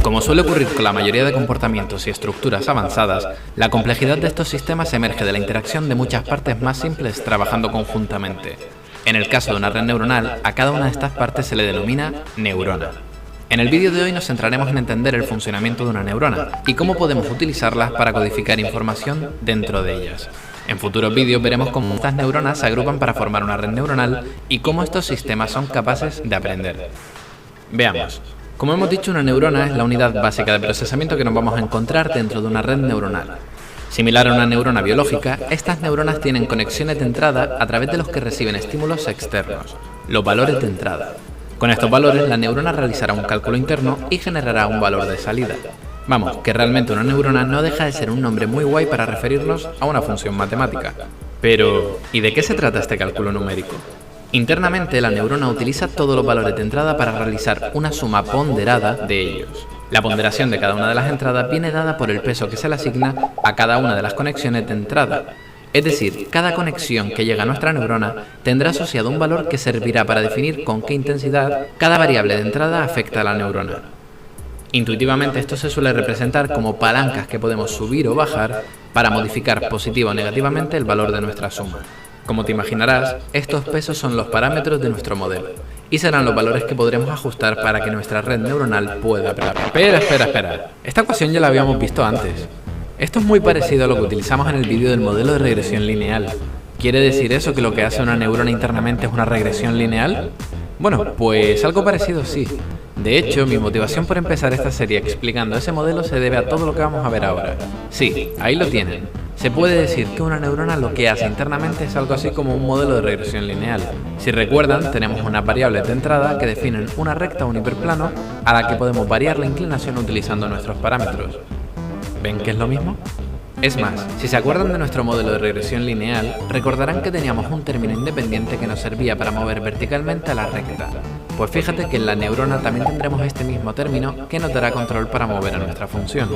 Como suele ocurrir con la mayoría de comportamientos y estructuras avanzadas, la complejidad de estos sistemas emerge de la interacción de muchas partes más simples trabajando conjuntamente. En el caso de una red neuronal, a cada una de estas partes se le denomina neurona. En el vídeo de hoy nos centraremos en entender el funcionamiento de una neurona y cómo podemos utilizarlas para codificar información dentro de ellas. En futuros vídeos veremos cómo estas neuronas se agrupan para formar una red neuronal y cómo estos sistemas son capaces de aprender. Veamos. Como hemos dicho, una neurona es la unidad básica de procesamiento que nos vamos a encontrar dentro de una red neuronal. Similar a una neurona biológica, estas neuronas tienen conexiones de entrada a través de los que reciben estímulos externos, los valores de entrada. Con estos valores, la neurona realizará un cálculo interno y generará un valor de salida. Vamos, que realmente una neurona no deja de ser un nombre muy guay para referirnos a una función matemática. Pero, ¿y de qué se trata este cálculo numérico? Internamente, la neurona utiliza todos los valores de entrada para realizar una suma ponderada de ellos. La ponderación de cada una de las entradas viene dada por el peso que se le asigna a cada una de las conexiones de entrada. Es decir, cada conexión que llega a nuestra neurona tendrá asociado un valor que servirá para definir con qué intensidad cada variable de entrada afecta a la neurona. Intuitivamente esto se suele representar como palancas que podemos subir o bajar para modificar positiva o negativamente el valor de nuestra suma. Como te imaginarás, estos pesos son los parámetros de nuestro modelo y serán los valores que podremos ajustar para que nuestra red neuronal pueda operar. Espera. Esta ecuación ya la habíamos visto antes. Esto es muy parecido a lo que utilizamos en el vídeo del modelo de regresión lineal. ¿Quiere decir eso que lo que hace una neurona internamente es una regresión lineal? Bueno, pues algo parecido sí. De hecho, mi motivación por empezar esta serie explicando ese modelo se debe a todo lo que vamos a ver ahora. Sí, ahí lo tienen. Se puede decir que una neurona lo que hace internamente es algo así como un modelo de regresión lineal. Si recuerdan, tenemos unas variables de entrada que definen una recta o un hiperplano a la que podemos variar la inclinación utilizando nuestros parámetros. ¿Ven que es lo mismo? Es más, si se acuerdan de nuestro modelo de regresión lineal, recordarán que teníamos un término independiente que nos servía para mover verticalmente a la recta. Pues fíjate que en la neurona también tendremos este mismo término que nos dará control para mover a nuestra función.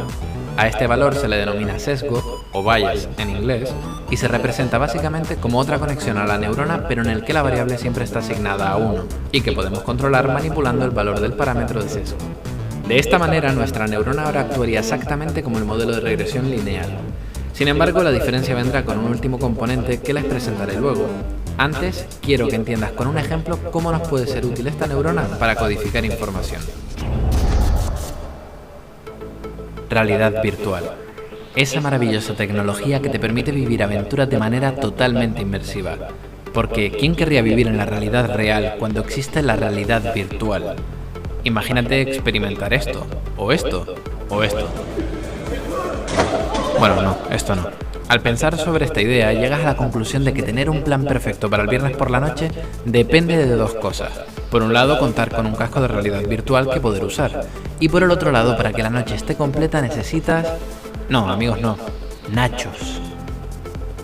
A este valor se le denomina sesgo, o bias en inglés, y se representa básicamente como otra conexión a la neurona pero en el que la variable siempre está asignada a 1, y que podemos controlar manipulando el valor del parámetro de sesgo. De esta manera, nuestra neurona ahora actuaría exactamente como el modelo de regresión lineal. Sin embargo, la diferencia vendrá con un último componente que les presentaré luego. Antes, quiero que entiendas con un ejemplo cómo nos puede ser útil esta neurona para codificar información. Realidad virtual. Esa maravillosa tecnología que te permite vivir aventuras de manera totalmente inmersiva. Porque, ¿quién querría vivir en la realidad real cuando existe la realidad virtual? Imagínate experimentar esto, o esto, o esto. Bueno, no, esto no. Al pensar sobre esta idea, llegas a la conclusión de que tener un plan perfecto para el viernes por la noche depende de dos cosas. Por un lado, contar con un casco de realidad virtual que poder usar. Y por el otro lado, para que la noche esté completa necesitas... No, amigos, no. Nachos.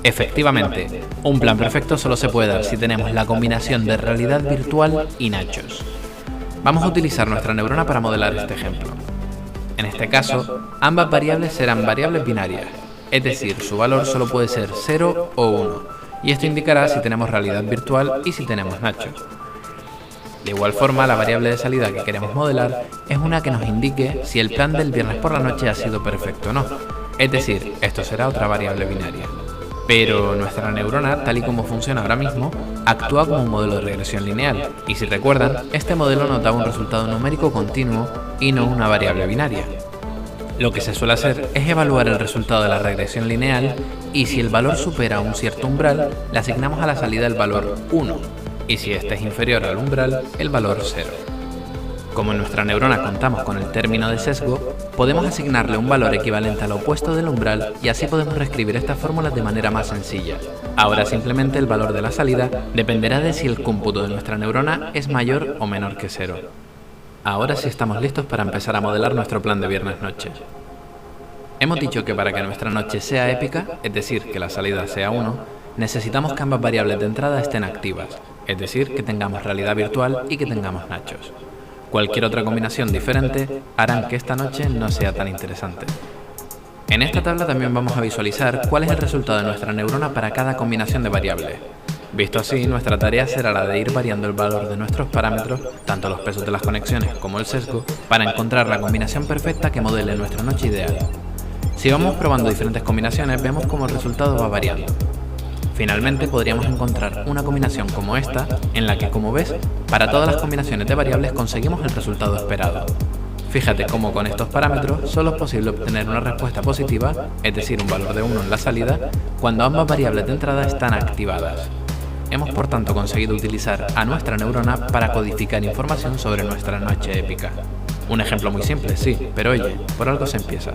Efectivamente, un plan perfecto solo se puede dar si tenemos la combinación de realidad virtual y nachos. Vamos a utilizar nuestra neurona para modelar este ejemplo. En este caso, ambas variables serán variables binarias, es decir, su valor solo puede ser 0 o 1, y esto indicará si tenemos realidad virtual y si tenemos nachos. De igual forma, la variable de salida que queremos modelar es una que nos indique si el plan del viernes por la noche ha sido perfecto o no, es decir, esto será otra variable binaria. Pero nuestra neurona, tal y como funciona ahora mismo, actúa como un modelo de regresión lineal, y si recuerdan, este modelo nos da un resultado numérico continuo y no una variable binaria. Lo que se suele hacer es evaluar el resultado de la regresión lineal y si el valor supera un cierto umbral, le asignamos a la salida el valor 1, y si este es inferior al umbral, el valor 0. Como en nuestra neurona contamos con el término de sesgo, podemos asignarle un valor equivalente al opuesto del umbral y así podemos reescribir estas fórmulas de manera más sencilla. Ahora simplemente el valor de la salida dependerá de si el cómputo de nuestra neurona es mayor o menor que 0. Ahora sí estamos listos para empezar a modelar nuestro plan de viernes noche. Hemos dicho que para que nuestra noche sea épica, es decir, que la salida sea 1, necesitamos que ambas variables de entrada estén activas, es decir, que tengamos realidad virtual y que tengamos nachos. Cualquier otra combinación diferente harán que esta noche no sea tan interesante. En esta tabla también vamos a visualizar cuál es el resultado de nuestra neurona para cada combinación de variables. Visto así, nuestra tarea será la de ir variando el valor de nuestros parámetros, tanto los pesos de las conexiones como el sesgo, para encontrar la combinación perfecta que modele nuestra noche ideal. Si vamos probando diferentes combinaciones, vemos cómo el resultado va variando. Finalmente podríamos encontrar una combinación como esta, en la que, como ves, para todas las combinaciones de variables conseguimos el resultado esperado. Fíjate cómo con estos parámetros solo es posible obtener una respuesta positiva, es decir, un valor de 1 en la salida, cuando ambas variables de entrada están activadas. Hemos por tanto conseguido utilizar a nuestra neurona para codificar información sobre nuestra noche épica. Un ejemplo muy simple, sí, pero oye, por algo se empieza.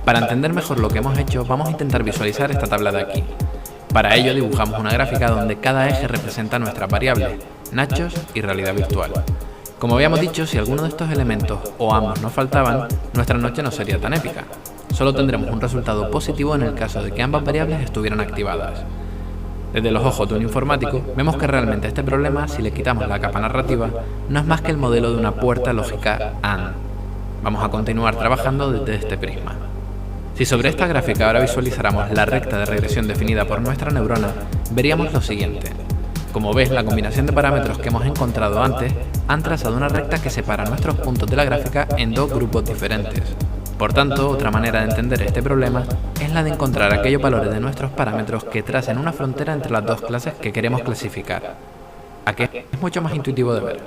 Para entender mejor lo que hemos hecho, vamos a intentar visualizar esta tabla de aquí. Para ello dibujamos una gráfica donde cada eje representa nuestras variables, nachos y realidad virtual. Como habíamos dicho, si alguno de estos elementos o ambos nos faltaban, nuestra noche no sería tan épica. Solo tendremos un resultado positivo en el caso de que ambas variables estuvieran activadas. Desde los ojos de un informático, vemos que realmente este problema, si le quitamos la capa narrativa, no es más que el modelo de una puerta lógica AND. Vamos a continuar trabajando desde este prisma. Si sobre esta gráfica ahora visualizáramos la recta de regresión definida por nuestra neurona, veríamos lo siguiente. Como ves, la combinación de parámetros que hemos encontrado antes han trazado una recta que separa nuestros puntos de la gráfica en dos grupos diferentes. Por tanto, otra manera de entender este problema es la de encontrar aquellos valores de nuestros parámetros que tracen una frontera entre las dos clases que queremos clasificar. ¿A qué es mucho más intuitivo de ver?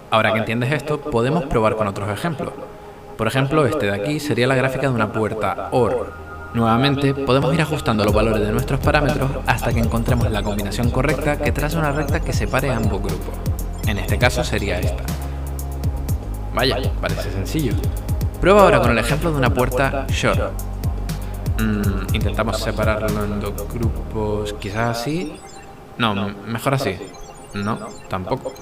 Ahora que entiendes esto, podemos probar con otros ejemplos. Por ejemplo, este de aquí sería la gráfica de una puerta OR. Nuevamente, podemos ir ajustando los valores de nuestros parámetros hasta que encontremos la combinación correcta que trace una recta que separe ambos grupos. En este caso sería esta. Vaya, parece sencillo. Prueba ahora con el ejemplo de una puerta short. Intentamos separarlo en dos grupos, quizás así. No, mejor así. No, tampoco.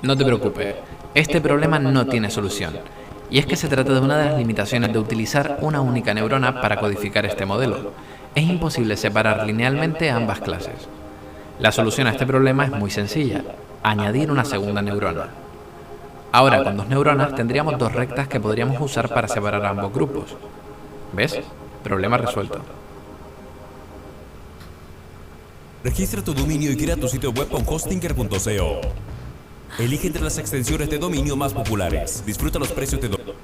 No te preocupes, este problema no tiene solución. Y es que se trata de una de las limitaciones de utilizar una única neurona para codificar este modelo. Es imposible separar linealmente ambas clases. La solución a este problema es muy sencilla: añadir una segunda neurona. Ahora, con dos neuronas tendríamos dos rectas que podríamos usar para separar ambos grupos. ¿Ves? Problema resuelto. Registra tu dominio y crea tu sitio web con Hostinger.co. Elige entre las extensiones de dominio más populares. Disfruta los precios de dominio.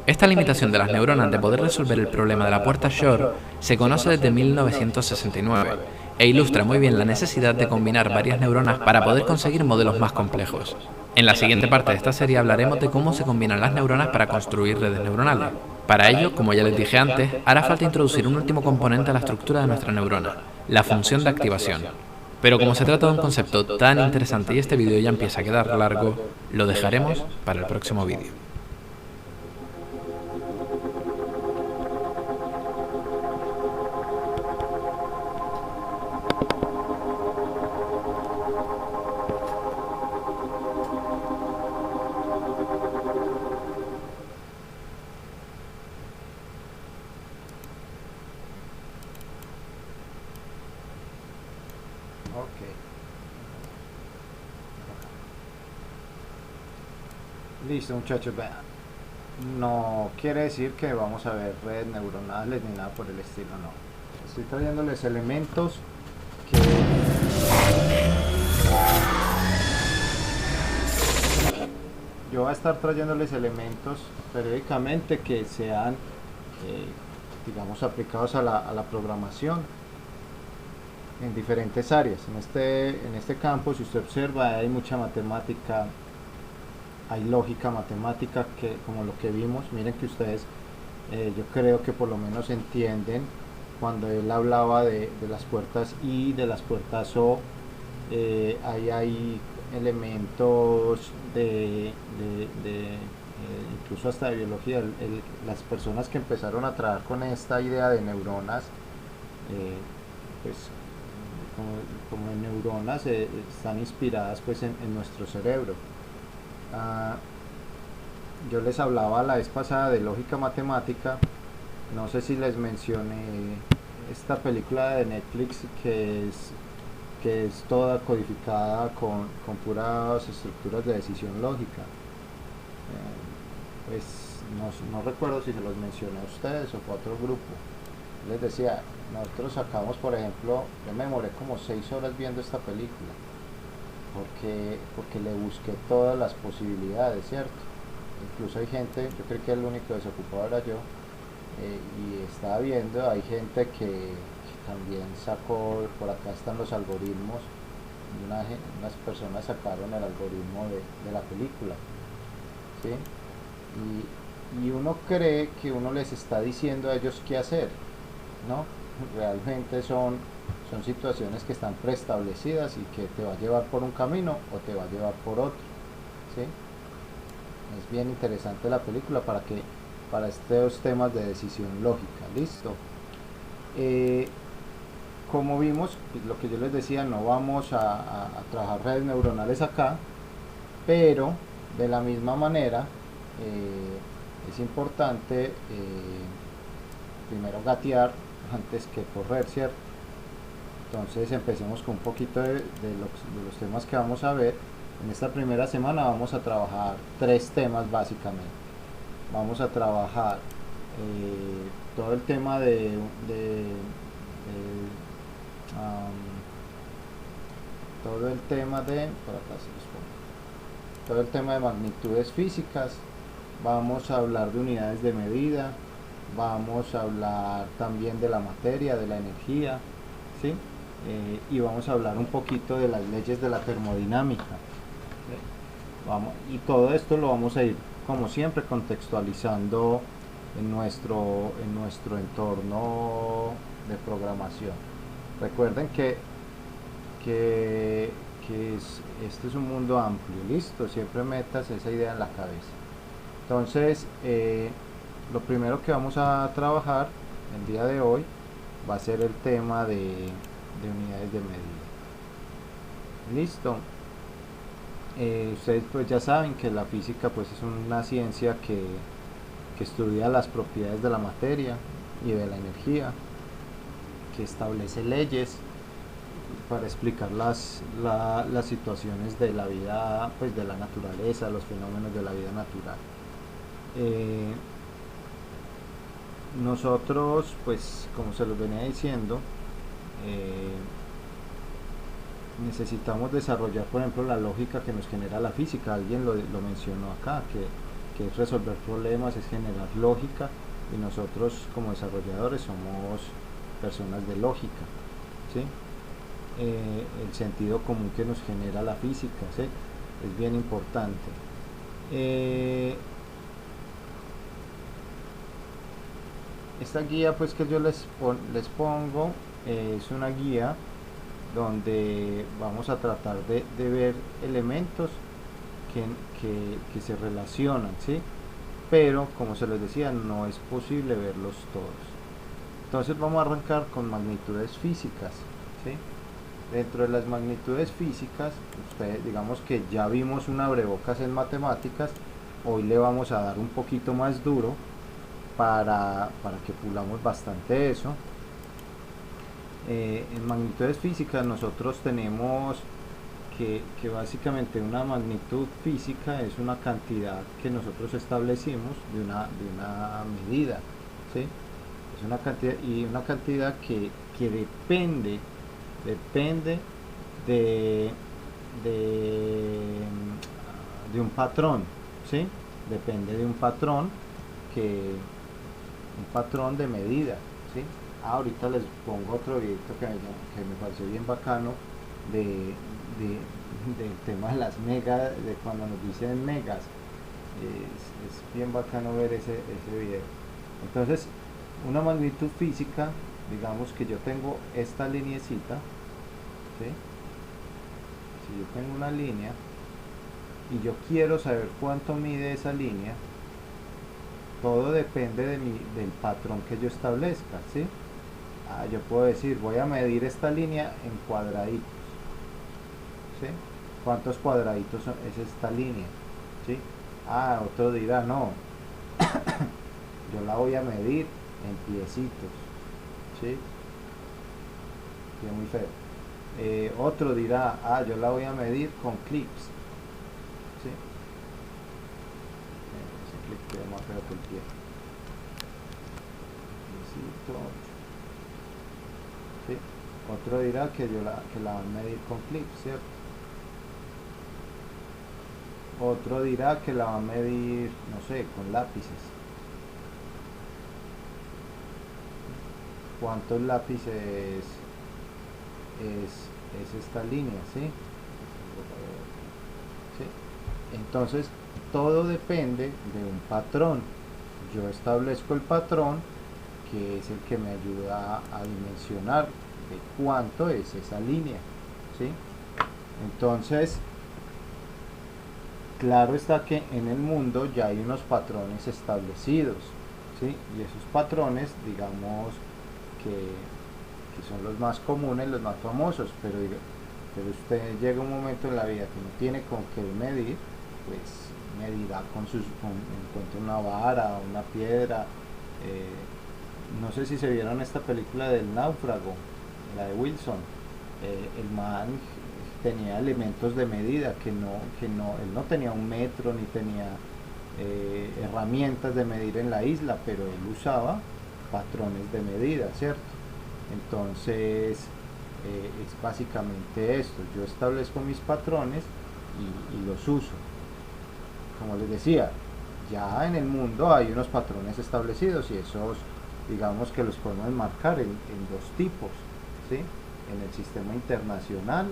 Esta limitación de las neuronas de poder resolver el problema de la puerta short se conoce desde 1969 e ilustra muy bien la necesidad de combinar varias neuronas para poder conseguir modelos más complejos. En la siguiente parte de esta serie hablaremos de cómo se combinan las neuronas para construir redes neuronales. Para ello, como ya les dije antes, hará falta introducir un último componente a la estructura de nuestra neurona: la función de activación. Pero como se trata de un concepto tan interesante y este vídeo ya empieza a quedar largo, lo dejaremos para el próximo vídeo. Listo, muchachos, vean. No quiere decir que vamos a ver redes neuronales ni nada por el estilo, no. Estoy trayéndoles elementos que... Yo voy a estar trayéndoles elementos periódicamente que sean, digamos, aplicados a la programación en diferentes áreas. En este campo, si usted observa, hay mucha matemática, hay lógica matemática, que como lo que vimos. Miren que ustedes, yo creo que por lo menos entienden cuando él hablaba de las puertas I, de las puertas O. Ahí hay elementos de incluso hasta de biología. Las personas que empezaron a trabajar con esta idea de neuronas, pues como en neuronas, están inspiradas pues en nuestro cerebro. Yo les hablaba la vez pasada de lógica matemática. No sé si les mencioné esta película de Netflix que es toda codificada con puras estructuras de decisión lógica. Pues no recuerdo si se los mencioné a ustedes o fue a otro grupo. Les decía, nosotros sacamos, por ejemplo, yo me demoré como 6 horas viendo esta película porque le busqué todas las posibilidades, ¿cierto? Incluso hay gente, yo creo que el único desocupado era yo, y estaba viendo, hay gente que también sacó, por acá están los algoritmos, unas personas sacaron el algoritmo de la película, ¿sí? Y uno cree que uno les está diciendo a ellos qué hacer, ¿no? Realmente son situaciones que están preestablecidas y que te va a llevar por un camino o te va a llevar por otro, ¿sí? Es bien interesante la película para estos temas de decisión lógica. Listo. Como vimos, lo que yo les decía, no vamos a trabajar redes neuronales acá, pero de la misma manera es importante primero gatear antes que correr, ¿cierto? Entonces empecemos con un poquito de los temas que vamos a ver. En esta primera semana vamos a trabajar 3 temas básicamente. Vamos a trabajar todo el tema todo el tema de, por acá se los pongo, todo el tema de magnitudes físicas, vamos a hablar de unidades de medida, vamos a hablar también de la materia, de la energía, ¿sí? Y vamos a hablar un poquito de las leyes de la termodinámica, ¿sí? Y todo esto lo vamos a ir, como siempre, contextualizando en nuestro entorno de programación. Recuerden que este es un mundo amplio, listo, siempre metas esa idea en la cabeza. Entonces, lo primero que vamos a trabajar el día de hoy va a ser el tema de unidades de medida. Listo. Ustedes pues ya saben que la física pues es una ciencia que estudia las propiedades de la materia y de la energía, que establece leyes para explicar las situaciones de la vida, pues de la naturaleza, los fenómenos de la vida natural. Nosotros, pues como se los venía diciendo, necesitamos desarrollar, por ejemplo, la lógica que nos genera la física. Alguien lo mencionó acá, que es resolver problemas, es generar lógica, y nosotros como desarrolladores somos personas de lógica, ¿sí? El sentido común que nos genera la física, ¿sí? Es bien importante. Esta guía pues que yo les pongo es una guía donde vamos a tratar de ver elementos que se relacionan, ¿sí? Pero como se les decía, no es posible verlos todos. Entonces vamos a arrancar con magnitudes físicas, ¿sí? Dentro de las magnitudes físicas, digamos que ya vimos un abrebocas en matemáticas, hoy le vamos a dar un poquito más duro para que pulamos bastante eso. En magnitudes físicas nosotros tenemos que básicamente una magnitud física es una cantidad que nosotros establecimos de una medida, ¿sí? Es una cantidad, y una cantidad que depende de un patrón, ¿sí? Depende de un patrón un patrón de medida, ¿sí? Ahorita les pongo otro video que me pareció bien bacano del tema de las megas, de cuando nos dicen megas. Es bien bacano ver ese video. Entonces, una magnitud física, digamos que yo tengo esta lineecita, ¿sí? Si yo tengo una línea y yo quiero saber cuánto mide esa línea, todo depende del patrón que yo establezca, ¿sí? Yo puedo decir, voy a medir esta línea en cuadraditos, ¿sí? ¿Cuántos cuadraditos es esta línea? ¿Sí? Otro dirá, no, yo la voy a medir en piecitos, ¿sí? Que es muy feo. Otro dirá, yo la voy a medir con clips, ¿sí? Ese clip queda más feo que el pie. Piecitos. ¿Sí? Otro dirá que la va a medir con clips, ¿cierto? Otro dirá que la va a medir, no sé, con lápices. ¿Cuántos lápices es esta línea? ¿Sí? ¿Sí? Entonces, todo depende de un patrón. Yo establezco el patrón, que es el que me ayuda a dimensionar de cuánto es esa línea, ¿sí? Entonces, claro está que en el mundo ya hay unos patrones establecidos, ¿sí? Y esos patrones, digamos que son los más comunes, los más famosos, pero usted llega un momento en la vida que no tiene con qué medir, pues medirá encuentra una vara, una piedra. No sé si se vieron esta película del náufrago, la de Wilson. El man tenía elementos de medida él no tenía un metro ni tenía herramientas de medir en la isla, pero él usaba patrones de medida, ¿cierto? Entonces es básicamente esto: yo establezco mis patrones y los uso. como les decía, ya en el mundo hay unos patrones establecidos y esos, digamos que los podemos marcar en dos tipos, ¿sí? En el sistema internacional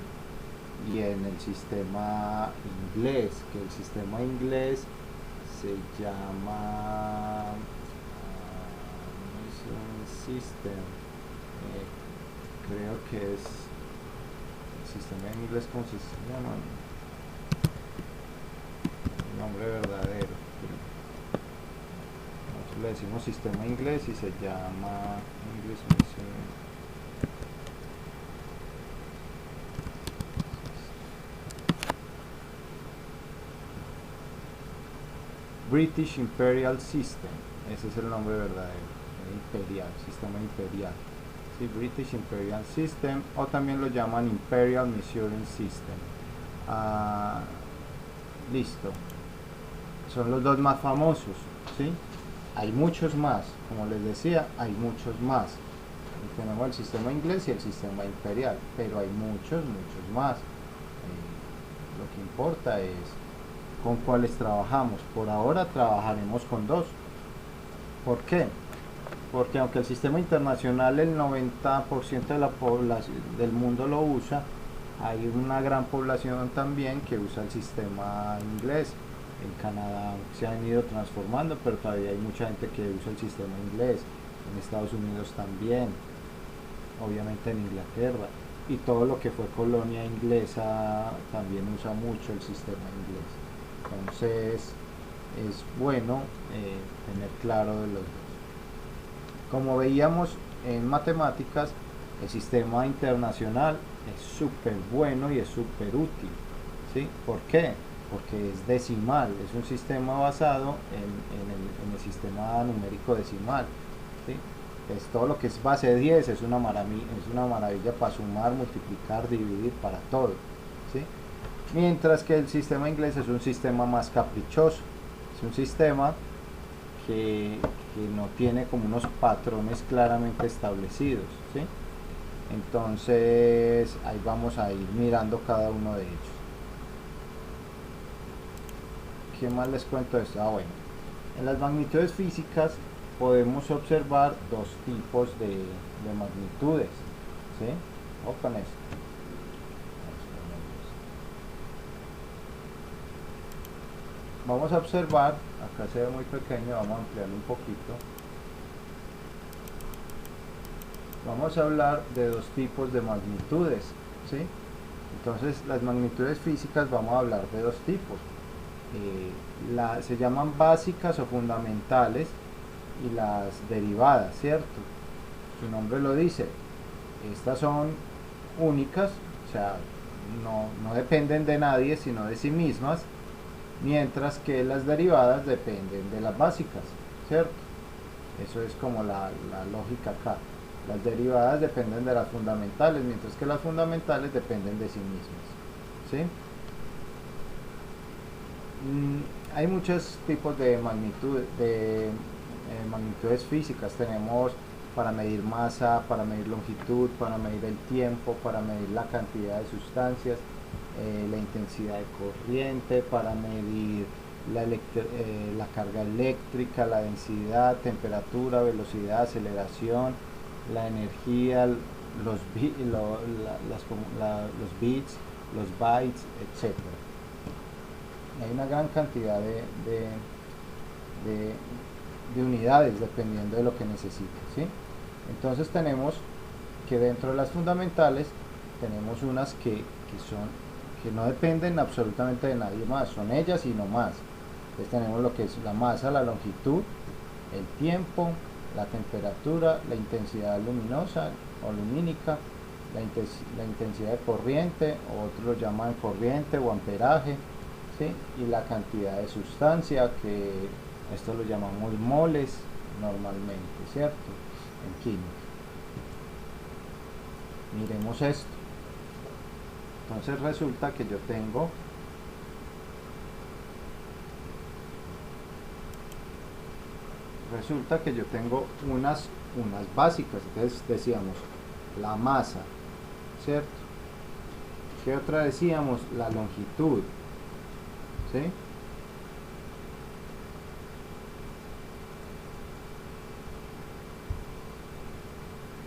y en el sistema inglés, que el sistema inglés se llama System, creo que es el sistema en inglés, ¿cómo se llama? El nombre verdadero. Nosotros le decimos sistema inglés y se llama English British Imperial System, ese es el nombre verdadero, imperial, sistema imperial, ¿sí? British Imperial System, o también lo llaman Imperial Measuring System. Listo, son los dos más famosos, ¿sí? Hay muchos más, como les decía, hay muchos más. Tenemos el sistema inglés y el sistema imperial, pero hay muchos más. Lo que importa es con cuáles trabajamos. Por ahora trabajaremos con dos. ¿Por qué? Porque aunque el sistema internacional el 90% de la población del mundo lo usa, hay una gran población también que usa el sistema inglés. En Canadá se han ido transformando, pero todavía hay mucha gente que usa el sistema inglés. En Estados Unidos también, obviamente en Inglaterra, y todo lo que fue colonia inglesa también usa mucho el sistema inglés. Entonces es bueno tener claro de los dos. Como veíamos en matemáticas, el sistema internacional es súper bueno y es súper útil, ¿sí? ¿Por qué? Porque es decimal, es un sistema basado en el sistema numérico decimal, ¿sí? Pues todo lo que es base de 10 es una maravilla para sumar, multiplicar, dividir, para todo, ¿sí? Mientras que el sistema inglés es un sistema más caprichoso, es un sistema que no tiene como unos patrones claramente establecidos, ¿sí? Entonces ahí vamos a ir mirando cada uno de ellos. ¿Qué más les cuento de esto? Bueno, en las magnitudes físicas podemos observar dos tipos de magnitudes, ¿sí? O con esto. Vamos a observar, acá se ve muy pequeño, vamos a ampliarlo un poquito. Vamos a hablar de dos tipos de magnitudes, ¿sí? Entonces las magnitudes físicas vamos a hablar de dos tipos. Se llaman básicas o fundamentales y las derivadas, ¿cierto? Su nombre lo dice. Estas son únicas, o sea, no dependen de nadie sino de sí mismas, mientras que las derivadas dependen de las básicas, ¿cierto? Eso es como la lógica acá. Las derivadas dependen de las fundamentales, mientras que las fundamentales dependen de sí mismas, ¿sí? Hay muchos tipos de magnitudes físicas. Tenemos para medir masa, para medir longitud, para medir el tiempo, para medir la cantidad de sustancias, la intensidad de corriente, para medir la carga eléctrica, la densidad, temperatura, velocidad, aceleración, la energía, los bits, los bytes, etc. Hay una gran cantidad de unidades dependiendo de lo que necesite, ¿sí? Entonces tenemos que dentro de las fundamentales tenemos unas que no dependen absolutamente de nadie más, son ellas y no más. Entonces tenemos lo que es la masa, la longitud, el tiempo, la temperatura, la intensidad luminosa o lumínica, la intensidad de corriente, o otros lo llaman corriente o amperaje, ¿sí? Y la cantidad de sustancia, que esto lo llamamos moles normalmente, ¿cierto? En química. Miremos esto. Entonces resulta que yo tengo unas básicas. Entonces decíamos la masa, ¿cierto? ¿Qué otra decíamos? La longitud, ¿sí?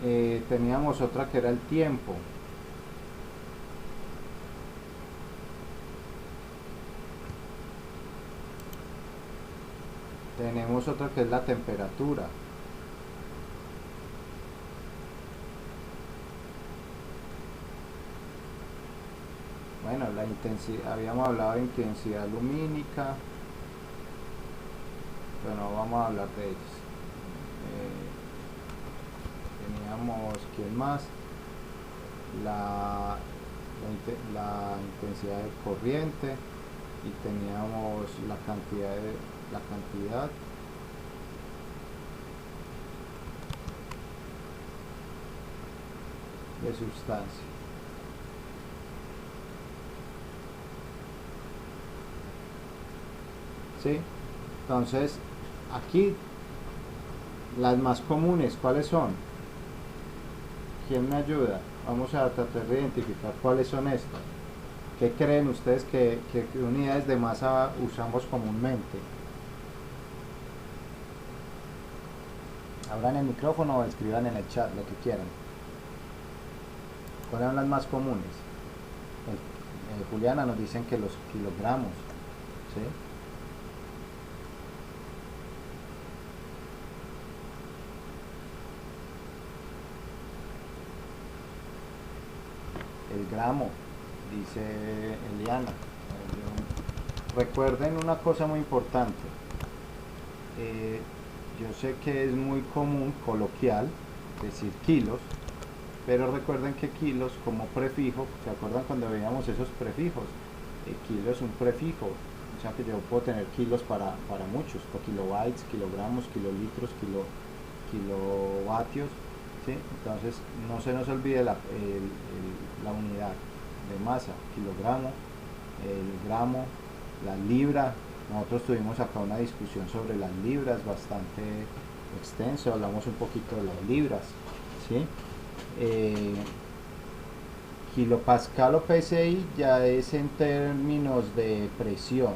Teníamos otra que era el tiempo. Tenemos otra que es la temperatura. Bueno, la intensidad, habíamos hablado de intensidad lumínica, pero no vamos a hablar de ellos. Teníamos, ¿quién más? La intensidad de corriente, y teníamos la cantidad de sustancia. ¿Sí? Entonces, aquí las más comunes, ¿cuáles son? ¿Quién me ayuda? Vamos a tratar de identificar cuáles son estas. ¿Qué creen ustedes que unidades de masa usamos comúnmente? Abran el micrófono o escriban en el chat lo que quieran. ¿Cuáles son las más comunes? Juliana nos dicen que los kilogramos, ¿sí? El gramo, dice Eliana. Recuerden una cosa muy importante. Yo sé que es muy común, coloquial, decir kilos, pero recuerden que kilos como prefijo, ¿se acuerdan cuando veíamos esos prefijos? Kilo es un prefijo, o sea que yo puedo tener kilos para muchos, por kilobytes, kilogramos, kilolitros, kilovatios, ¿sí? Entonces no se nos olvide la unidad de masa, kilogramo, el gramo, la libra. Nosotros tuvimos acá una discusión sobre las libras bastante extenso, hablamos un poquito de las libras, ¿sí? Kilopascal o PSI ya es en términos de presión,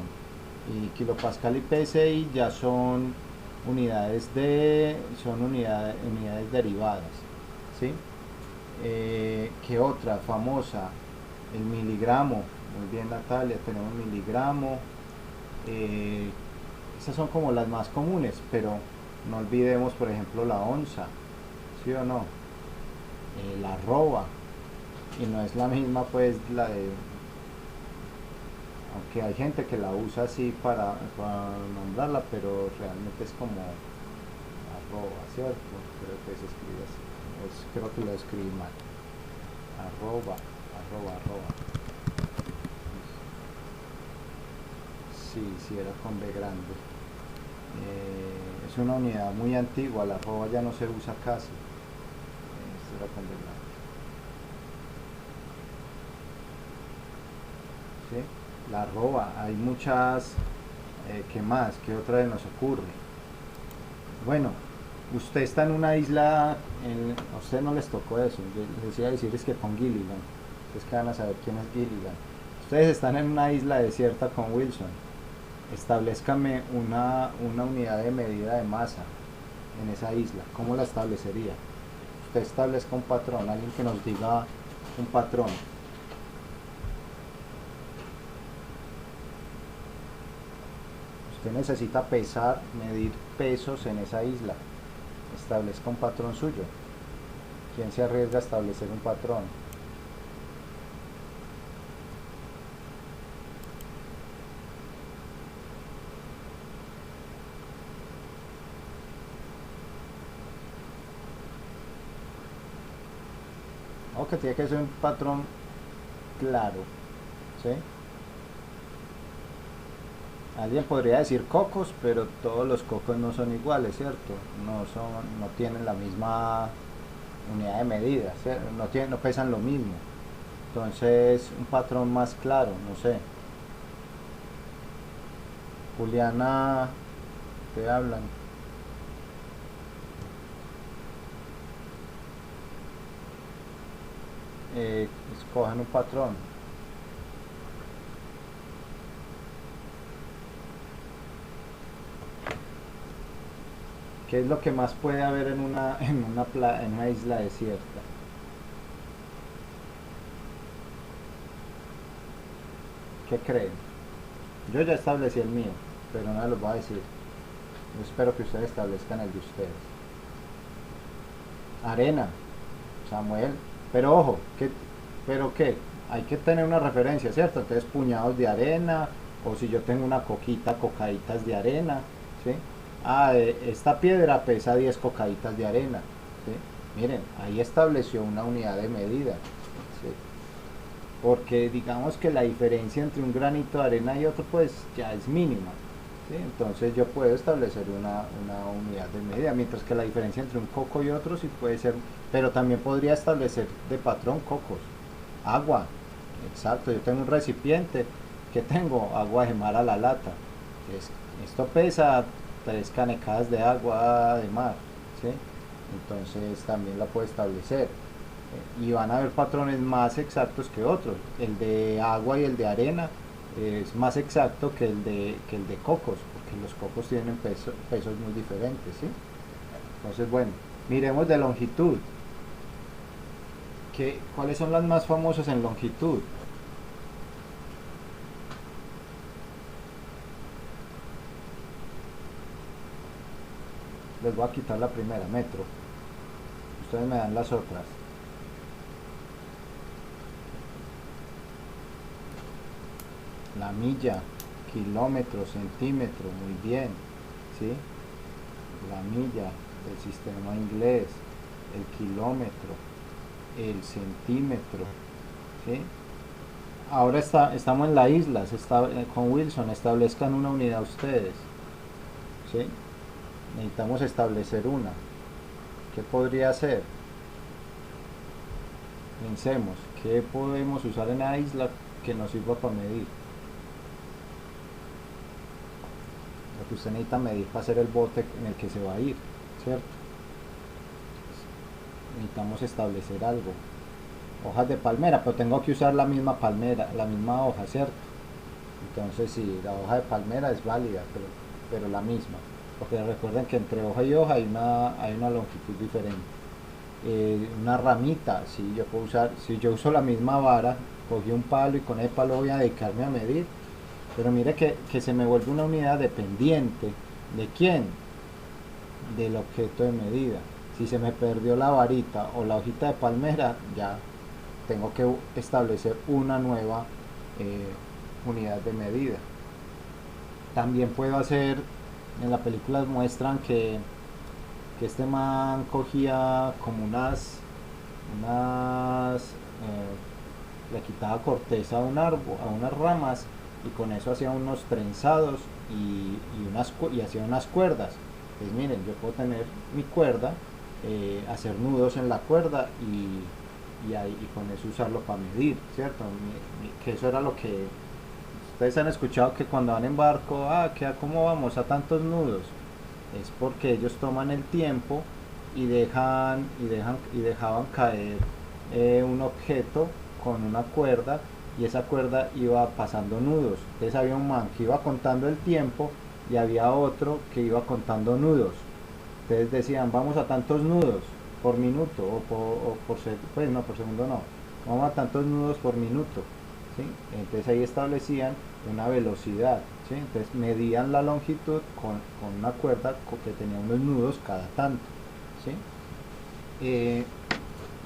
y kilopascal y PSI ya son unidades unidades derivadas, ¿sí? ¿Qué otra famosa? El miligramo. Muy bien, Natalia, tenemos miligramo. Esas son como las más comunes, pero no olvidemos, por ejemplo, la onza, ¿sí o no? La arroba, y no es la misma, pues, la de, aunque hay gente que la usa así para nombrarla, pero realmente es como arroba, ¿cierto? Creo que se escribe así, creo que lo escribí mal. Arroba. Sí, era con B grande. Es una unidad muy antigua, la arroba ya no se usa casi. Esto era con B grande. ¿Sí? La arroba, hay muchas. ¿Qué más? ¿Qué otra vez nos ocurre? Bueno, usted está en una isla, a usted no les tocó eso, yo les iba a decir es que con Gilligan, ustedes que van a saber quién es Gilligan. Ustedes están en una isla desierta con Wilson. Establezcame una unidad de medida de masa en esa isla. ¿Cómo la establecería? Usted establezca un patrón, alguien que nos diga un patrón. Usted necesita pesar, medir pesos en esa isla. Establezca un patrón suyo. ¿Quién se arriesga a establecer un patrón? Que tiene que ser un patrón claro, ¿sí? Alguien podría decir cocos, pero todos los cocos no son iguales, ¿cierto? No tienen la misma unidad de medida, ¿cierto? No pesan lo mismo. Entonces, un patrón más claro, no sé. Juliana, ¿te hablan? Escojan un patrón. Ok, ¿Qué es lo que más puede haber en una isla desierta? ¿Qué creen? Yo ya establecí el mío, pero no los voy a decir. Yo espero que ustedes establezcan el de ustedes. Arena, Samuel. Pero ojo, ¿pero qué? Hay que tener una referencia, ¿cierto? Entonces puñados de arena, o si yo tengo una cocaditas de arena, ¿sí? Esta piedra pesa 10 cocaditas de arena, ¿sí? Miren, ahí estableció una unidad de medida, ¿sí? Porque digamos que la diferencia entre un granito de arena y otro pues ya es mínima, ¿sí? Entonces yo puedo establecer una unidad de medida, mientras que la diferencia entre un coco y otro sí puede ser, pero también podría establecer de patrón cocos, agua, exacto, yo tengo un recipiente que tengo agua de mar a la lata, esto pesa 3 canecadas de agua de mar, ¿sí? Entonces también la puedo establecer. Y van a haber patrones más exactos que otros. El de agua y el de arena es más exacto que el de cocos, porque los cocos tienen pesos muy diferentes, ¿sí? Entonces, bueno, miremos de longitud. ¿Cuáles son las más famosas en longitud? Les voy a quitar la primera, metro. Ustedes me dan las otras. La milla, kilómetro, centímetro, muy bien, ¿sí? La milla del sistema inglés, el kilómetro, el centímetro, ¿sí? Ahora estamos en la isla, con Wilson, establezcan una unidad ustedes, ¿sí? Necesitamos establecer una. ¿Qué podría ser? Pensemos, ¿qué podemos usar en la isla que nos sirva para medir? Lo que usted necesita medir para hacer el bote en el que se va a ir, ¿cierto? Necesitamos establecer algo. Hojas de palmera, pero tengo que usar la misma palmera, la misma hoja, ¿cierto? Entonces sí, la hoja de palmera es válida, pero la misma. Porque recuerden que entre hoja y hoja hay una longitud diferente. Una ramita, sí, yo puedo usar, si yo uso la misma vara, cogí un palo y con el palo voy a dedicarme a medir, pero mire que se me vuelve una unidad dependiente. ¿De quién? Del objeto de medida. Si se me perdió la varita o la hojita de palmera, ya tengo que establecer una nueva unidad de medida. También puedo hacer, en la película muestran que este man cogía como le quitaba corteza a un árbol, a unas ramas, y con eso hacía unos trenzados y hacía unas cuerdas. Pues miren, yo puedo tener mi cuerda, hacer nudos en la cuerda y con eso usarlo para medir, ¿cierto? Que eso era lo que ustedes han escuchado, que cuando van en barco, ¿cómo vamos a tantos nudos? Es porque ellos toman el tiempo y dejaban caer un objeto con una cuerda, y esa cuerda iba pasando nudos. Entonces había un man que iba contando el tiempo y había otro que iba contando nudos. Entonces decían, vamos a tantos nudos por minuto, por segundo no, vamos a tantos nudos por minuto, ¿sí? Entonces ahí establecían una velocidad, ¿sí? Entonces medían la longitud con una cuerda que tenía unos nudos cada tanto, ¿sí?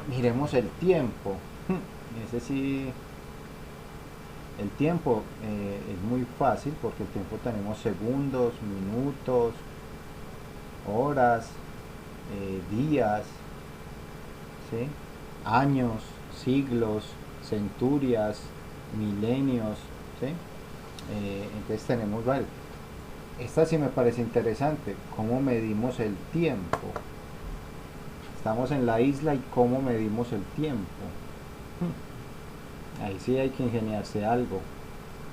Miremos el tiempo. Ese sí, el tiempo es muy fácil, porque el tiempo tenemos segundos, minutos, horas, días, ¿sí? Años, siglos, centurias, milenios, ¿sí? Entonces tenemos varios. Esta sí me parece interesante, cómo medimos el tiempo. Estamos en la isla y cómo medimos el tiempo. Ahí sí hay que ingeniarse algo,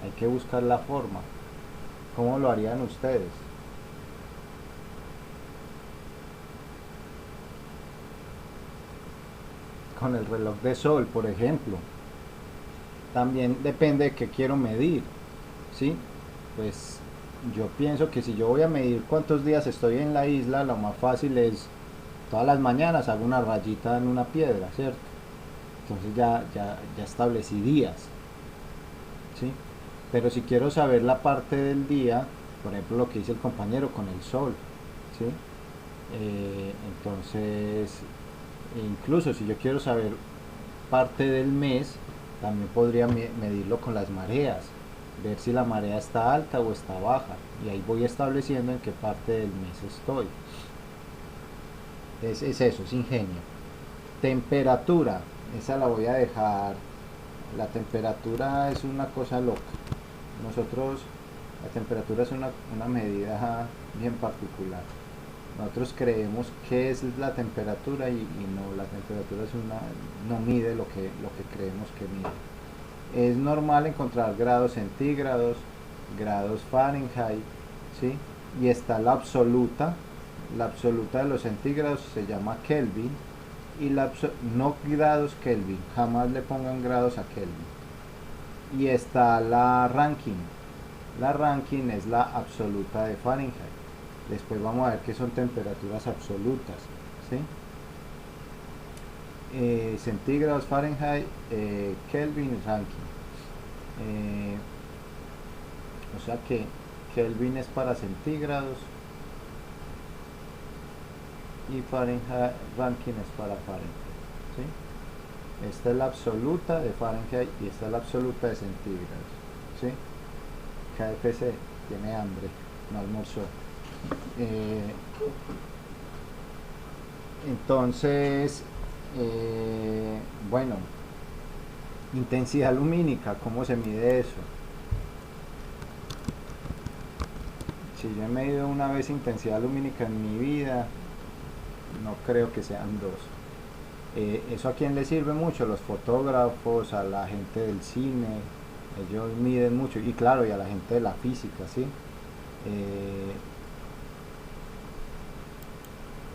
hay que buscar la forma. ¿Cómo lo harían ustedes? Con el reloj de sol, por ejemplo. También depende de qué quiero medir, ¿sí? Pues yo pienso que si yo voy a medir cuántos días estoy en la isla, lo más fácil es todas las mañanas hago una rayita en una piedra, ¿cierto? Entonces ya establecí días, ¿sí? Pero si quiero saber la parte del día, por ejemplo lo que dice el compañero con el sol, ¿sí? Entonces, incluso si yo quiero saber parte del mes, también podría medirlo con las mareas, ver si la marea está alta o está baja, y ahí voy estableciendo en qué parte del mes estoy. Es eso, es ingenio. Temperatura, esa la voy a dejar. La temperatura es una cosa loca. Nosotros, la temperatura es una medida bien particular. Nosotros creemos que es la temperatura y no, la temperatura no mide lo que creemos que mide. Es normal encontrar grados centígrados, grados Fahrenheit, ¿sí? Y está la absoluta de los centígrados se llama Kelvin, y no grados Kelvin, jamás le pongan grados a Kelvin. Y está la Rankine. La Rankine es la absoluta de Fahrenheit. Después vamos a ver qué son temperaturas absolutas, ¿sí? Centígrados, Fahrenheit, Kelvin, Rankine. O sea que Kelvin es para centígrados y Fahrenheit, Rankine es para Fahrenheit, ¿sí? Esta es la absoluta de Fahrenheit y esta es la absoluta de centígrados, ¿sí? KFC tiene hambre, no almorzó. Entonces, bueno, intensidad lumínica, ¿cómo se mide eso? Si yo he medido una vez intensidad lumínica en mi vida, no creo que sean dos. ¿Eso a quién le sirve mucho? Los fotógrafos, a la gente del cine, ellos miden mucho, y claro, y a la gente de la física, ¿sí?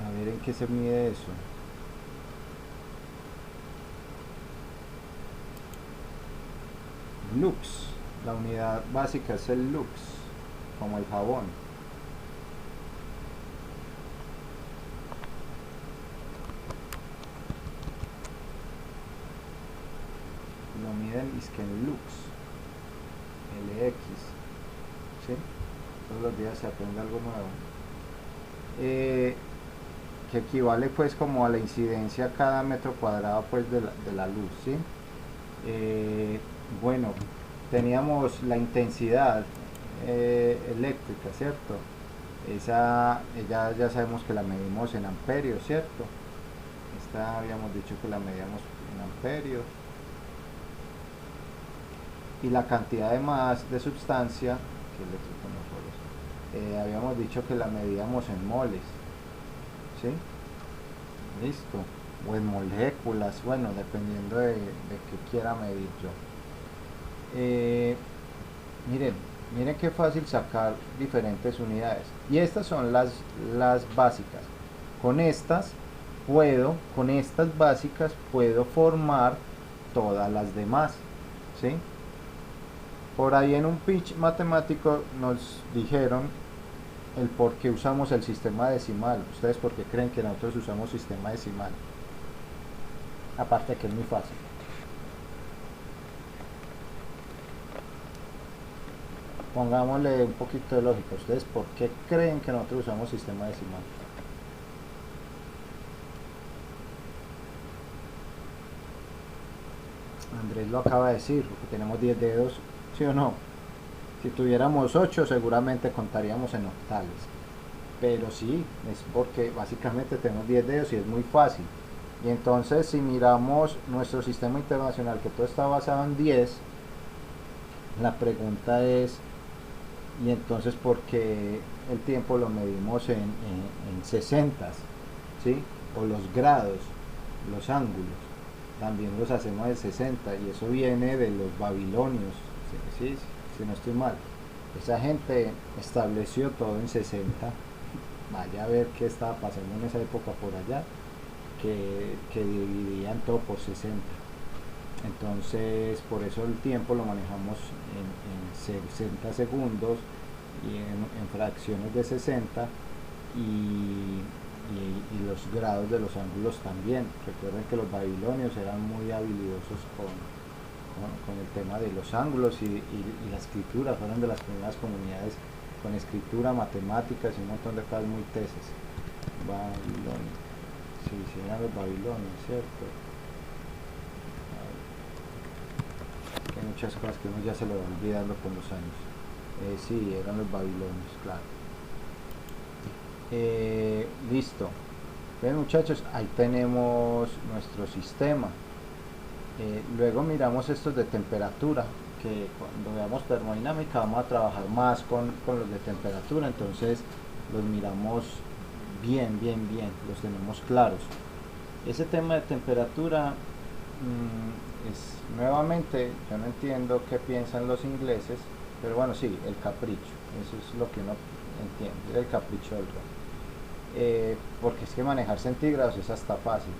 A ver en qué se mide eso. Lux, la unidad básica es el lux, como el jabón. Lo miden es que en lux, LX, ¿sí? Todos los días se aprende algo nuevo. Que equivale pues como a la incidencia cada metro cuadrado pues de la luz, ¿sí? Bueno, teníamos la intensidad eléctrica, ¿cierto? Esa ya sabemos que la medimos en amperios, ¿cierto? Esta habíamos dicho que la medíamos en amperios. Y la cantidad de sustancia, que habíamos dicho que la medíamos en moles, ¿sí? Listo. O en moléculas, bueno, dependiendo de qué quiera medir yo. Miren qué fácil sacar diferentes unidades. Y estas son las básicas. Con estas básicas puedo formar todas las demás, ¿sí? Por ahí en un pitch matemático nos dijeron el por qué usamos el sistema decimal. ¿Ustedes por qué creen que nosotros usamos sistema decimal? Aparte que es muy fácil. Pongámosle un poquito de lógica. ¿Ustedes por qué creen que nosotros usamos sistema decimal? Andrés lo acaba de decir, porque tenemos 10 dedos, ¿sí o no? Si tuviéramos 8 seguramente contaríamos en octales, pero sí, es porque básicamente tenemos 10 dedos y es muy fácil. Y entonces si miramos nuestro sistema internacional, que todo está basado en 10, la pregunta es, ¿y entonces por qué el tiempo lo medimos en 60, ¿sí? O los grados, los ángulos, también los hacemos de 60, y eso viene de los babilonios, ¿sí? Si no estoy mal, esa gente estableció todo en 60. Vaya a ver qué estaba pasando en esa época por allá, que dividían todo por 60. Entonces por eso el tiempo lo manejamos en 60 segundos, y en fracciones de 60 y los grados de los ángulos también. Recuerden que los babilonios eran muy habilidosos con el tema de los ángulos y la escritura. Fueron de las primeras comunidades con escritura, matemáticas y un montón de cosas muy teses. Babilonia, sí, eran los babilonios, ¿cierto? Hay muchas cosas que uno ya se lo va olvidando con los años. Sí, eran los babilonios, claro. Listo. Bien, muchachos, ahí tenemos nuestro sistema. Luego miramos estos de temperatura, que cuando veamos termodinámica vamos a trabajar más con los de temperatura, entonces los miramos bien, los tenemos claros. Ese tema de temperatura es, nuevamente, yo no entiendo qué piensan los ingleses, pero bueno, sí, el capricho, eso es lo que uno entiende, el capricho del rey. Porque es que manejar centígrados es hasta fácil,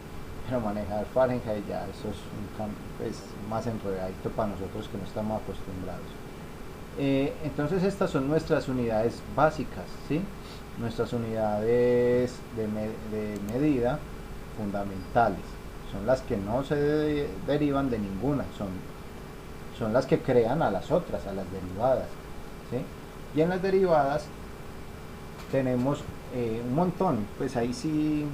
pero manejar Fahrenheit ya, eso es más enredadito para nosotros que no estamos acostumbrados. Entonces estas son nuestras unidades básicas, ¿sí? Nuestras unidades de medida fundamentales, son las que no se derivan de ninguna, son las que crean a las otras, a las derivadas, ¿sí? Y en las derivadas tenemos un montón, pues ahí sí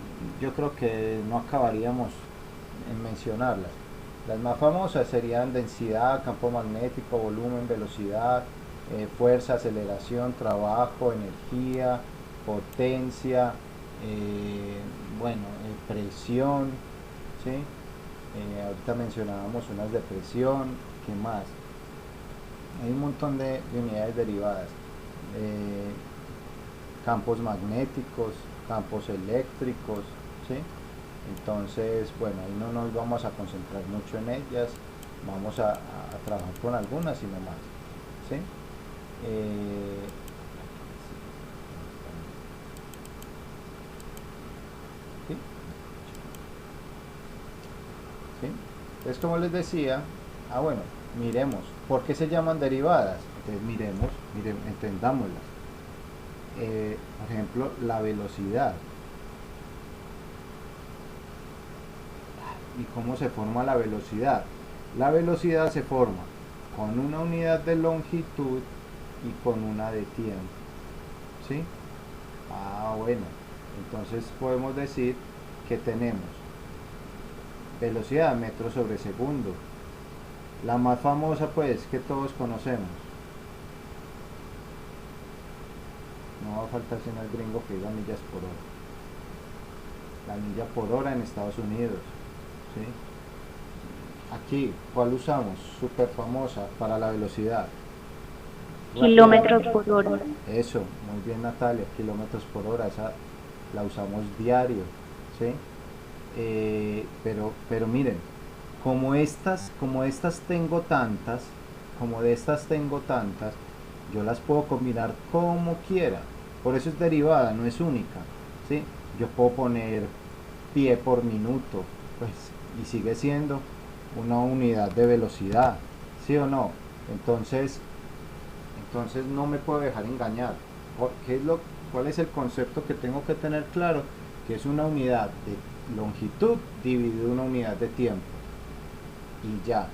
yo creo que no acabaríamos en mencionarlas. Las más famosas serían densidad, campo magnético, volumen, velocidad, fuerza, aceleración, trabajo, energía, potencia, presión, ¿sí? Ahorita mencionábamos unas de presión, ¿qué más? Hay un montón de unidades derivadas. Campos magnéticos, campos eléctricos, ¿sí? Entonces, bueno, ahí no nos vamos a concentrar mucho en ellas, vamos a trabajar con algunas y no más, ¿sí? ¿Sí? ¿Sí? Entonces, como les decía, bueno, miremos, ¿por qué se llaman derivadas? Entonces, entendámoslas. Por ejemplo, la velocidad. ¿Y cómo se forma la velocidad? La velocidad se forma con una unidad de longitud y con una de tiempo, ¿sí? Bueno, entonces podemos decir que tenemos velocidad metros sobre segundo. La más famosa, pues, que todos conocemos. No va a faltar sino el gringo que diga millas por hora. La milla por hora en Estados Unidos, ¿sí? Aquí, ¿cuál usamos? Súper famosa para la velocidad. Kilómetros por hora. Eso, muy bien, Natalia, kilómetros por hora, esa la usamos diario, ¿sí? Pero miren, como estas tengo tantas, como de estas tengo tantas, yo las puedo combinar como quiera. Por eso es derivada, no es única, ¿sí? Yo puedo poner pie por minuto, pues, y sigue siendo una unidad de velocidad, ¿sí o no? Entonces no me puedo dejar engañar. ¿Cuál es el concepto que tengo que tener claro? Que es una unidad de longitud dividido una unidad de tiempo. Y ya.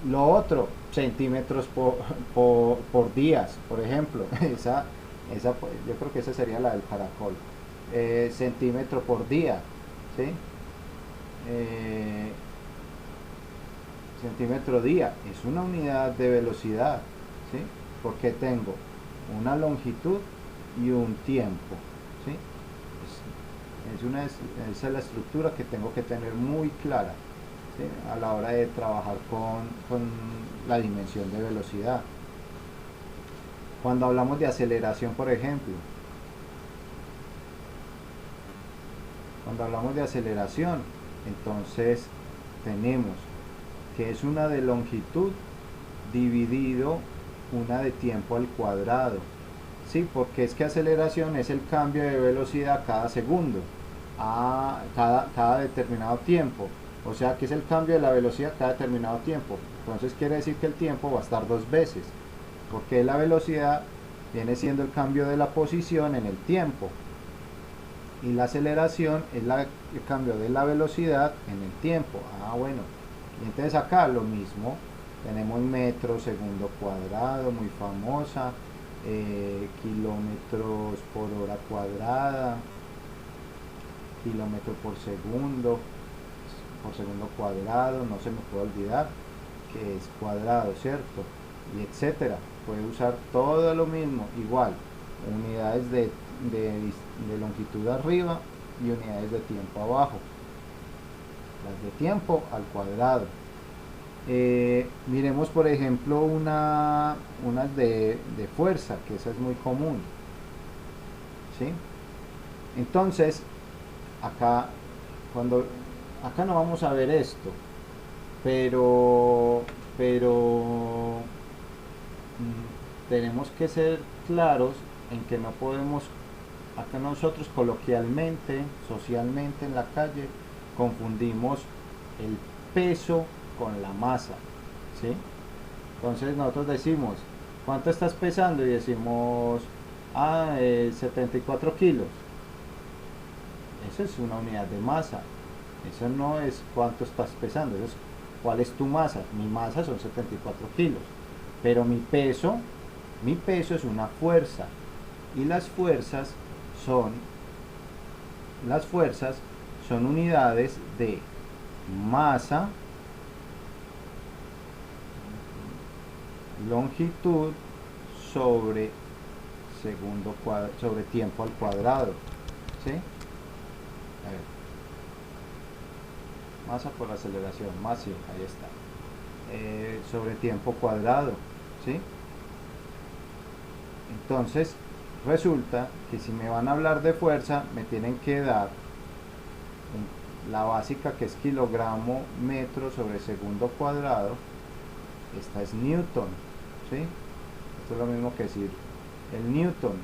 Lo otro, centímetros por días, por ejemplo. Esa, yo creo que esa sería la del caracol. Centímetro por día, ¿sí? Centímetro día es una unidad de velocidad, ¿sí? Porque tengo una longitud y un tiempo, ¿sí? Esa es la estructura que tengo que tener muy clara, ¿sí? A la hora de trabajar con la dimensión de velocidad. Cuando hablamos de aceleración, por ejemplo, entonces tenemos que es una de longitud dividido una de tiempo al cuadrado, ¿sí? Porque es que aceleración es el cambio de velocidad cada segundo, a cada determinado tiempo, o sea que es el cambio de la velocidad cada determinado tiempo. Entonces quiere decir que el tiempo va a estar dos veces, porque la velocidad viene siendo el cambio de la posición en el tiempo. Y la aceleración es el cambio de la velocidad en el tiempo. Bueno, y entonces acá lo mismo, tenemos metro segundo cuadrado, muy famosa, kilómetros por hora cuadrada, kilómetro por segundo cuadrado, no se me puede olvidar que es cuadrado, ¿cierto? Y etcétera, puede usar todo lo mismo, igual, unidades de longitud arriba y unidades de tiempo abajo, las de tiempo al cuadrado. Miremos por ejemplo unas de fuerza, que esa es muy común, ¿sí? Entonces acá no vamos a ver esto, pero tenemos que ser claros en que no podemos, acá nosotros coloquialmente, socialmente en la calle, confundimos el peso con la masa, ¿sí? Entonces nosotros decimos, ¿cuánto estás pesando? Y decimos, 74 kilos. Eso es una unidad de masa. Eso no es cuánto estás pesando, eso es cuál es tu masa. Mi masa son 74 kilos, pero mi peso es una fuerza, y las fuerzas son unidades de masa, longitud sobre sobre tiempo al cuadrado, ¿sí? A ver. Masa por aceleración, más, sí, ahí está, sobre tiempo cuadrado, ¿sí? Entonces resulta que si me van a hablar de fuerza, me tienen que dar la básica, que es kilogramo metro sobre segundo cuadrado. Esta es newton, ¿sí? Esto es lo mismo que decir el newton,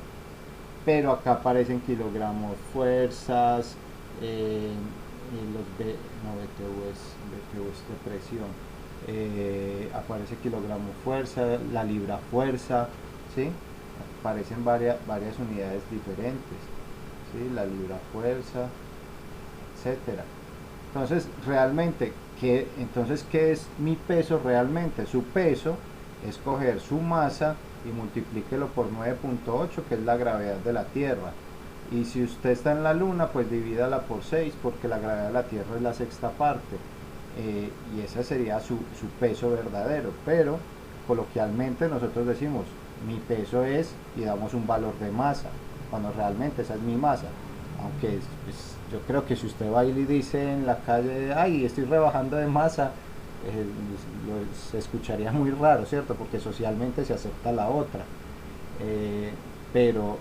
pero acá aparecen kilogramos fuerzas, y los BTU es de presión, aparece kilogramo fuerza, la libra fuerza, ¿sí? Aparecen varias unidades diferentes, ¿sí? La libra fuerza, etcétera. Entonces realmente, ¿qué es mi peso realmente? Su peso es coger su masa y multiplíquelo por 9.8, que es la gravedad de la Tierra. Y si usted está en la luna, pues divídala por 6, porque la gravedad de la Tierra es la sexta parte, y ese sería su peso verdadero. Pero coloquialmente nosotros decimos, mi peso es, y damos un valor de masa, cuando realmente esa es mi masa. Aunque pues, yo creo que si usted va y le dice en la calle, ay, estoy rebajando de masa, se escucharía muy raro, ¿cierto? Porque socialmente se acepta la otra, pero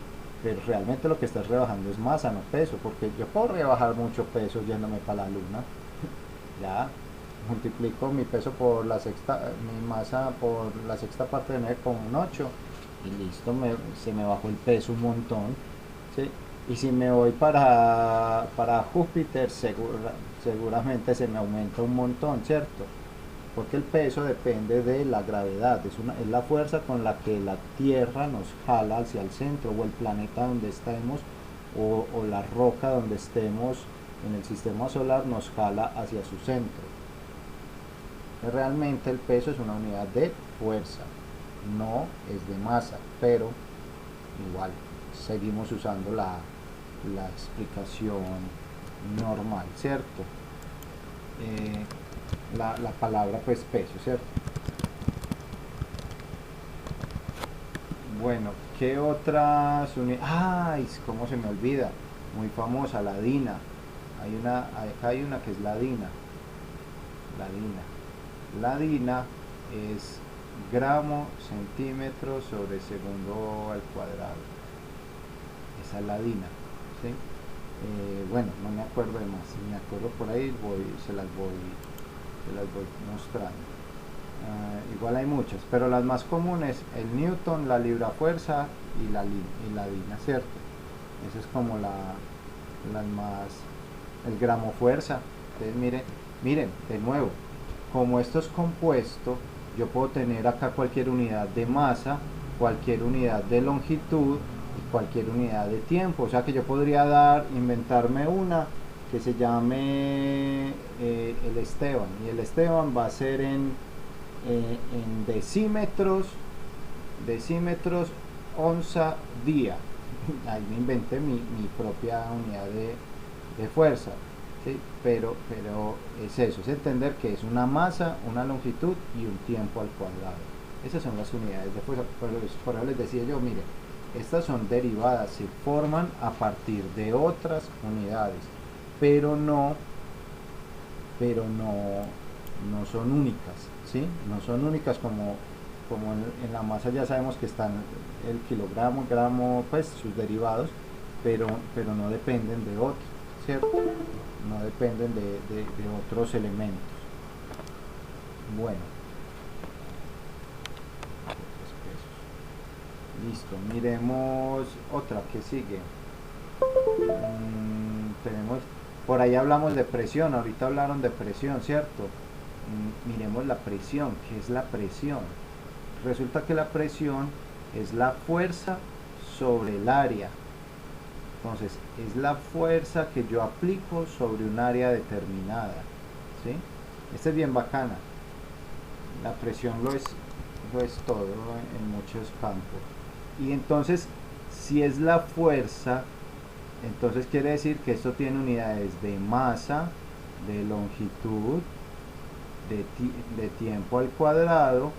realmente lo que estás rebajando es masa, no peso, porque yo puedo rebajar mucho peso yéndome para la luna. Ya multiplico mi peso por mi masa por la sexta parte de 9,8 y listo, se me bajó el peso un montón, ¿sí? Y si me voy para Júpiter, seguramente se me aumenta un montón, ¿cierto? Porque el peso depende de la gravedad, es la fuerza con la que la Tierra nos jala hacia el centro, o el planeta donde estemos, o la roca donde estemos en el sistema solar nos jala hacia su centro. Realmente el peso es una unidad de fuerza, no es de masa, pero igual seguimos usando la explicación normal, ¿cierto? La palabra pues peso, ¿cierto? Bueno, ¿qué otras unidades? ¿Cómo se me olvida? Muy famosa, la DINA. Acá hay una que es la DINA. La DINA es gramo centímetro sobre segundo al cuadrado. Esa es la DINA, ¿sí? Bueno, no me acuerdo de más. Si me acuerdo por ahí, se las voy mostrando. Igual hay muchas, pero las más comunes, el newton, la libra fuerza y la DINA, ¿cierto? Esa es como las más, el gramo fuerza. Entonces miren, de nuevo, como esto es compuesto, yo puedo tener acá cualquier unidad de masa cualquier unidad de longitud y cualquier unidad de tiempo. O sea que yo podría inventarme una que se llame el Esteban, y el Esteban va a ser en decímetros, onza día. Ahí me inventé mi propia unidad de fuerza, ¿sí? Pero es eso, es entender que es una masa, una longitud y un tiempo al cuadrado. Esas son las unidades de fuerza. Por eso les decía yo, mire, estas son derivadas, se forman a partir de otras unidades, pero no son únicas, ¿sí? No son únicas como en la masa ya sabemos que están el kilogramo, gramo, pues sus derivados, pero no dependen de otros, ¿cierto? No dependen de otros elementos. Bueno, listo, miremos otra que sigue. Tenemos, por ahí hablamos de presión, ahorita hablaron de presión, ¿cierto? Miremos la presión. ¿Qué es la presión? Resulta que la presión es la fuerza sobre el área. Entonces, es la fuerza que yo aplico sobre un área determinada, ¿sí? Esta es bien bacana. La presión lo es todo en muchos campos. Y entonces, si es la fuerza, entonces quiere decir que esto tiene unidades de masa, de longitud, de tiempo al cuadrado.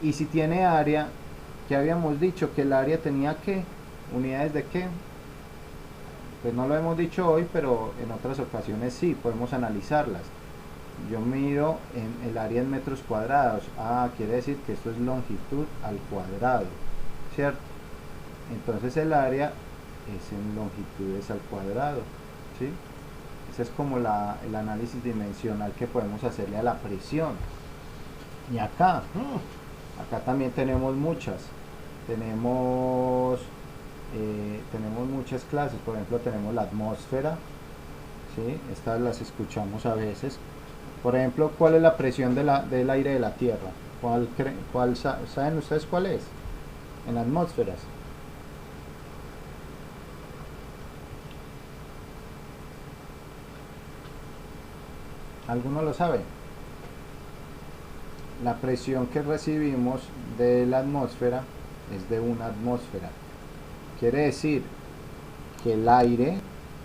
Y si tiene área, que habíamos dicho que el área tenía ¿qué? ¿Unidades de qué? Pues no lo hemos dicho hoy, pero en otras ocasiones sí, podemos analizarlas. Yo miro en el área en metros cuadrados. Quiere decir que esto es longitud al cuadrado, ¿cierto? Entonces el área es en longitudes al cuadrado, ¿sí? Ese es como el análisis dimensional que podemos hacerle a la presión. Y acá también tenemos muchas. Tenemos muchas clases. Por ejemplo, tenemos la atmósfera, ¿sí? Estas las escuchamos a veces. Por ejemplo, ¿cuál es la presión del aire de la Tierra? ¿Saben ustedes cuál es? En atmósferas. ¿Alguno lo sabe? La presión que recibimos de la atmósfera es de una atmósfera. Quiere decir que el aire,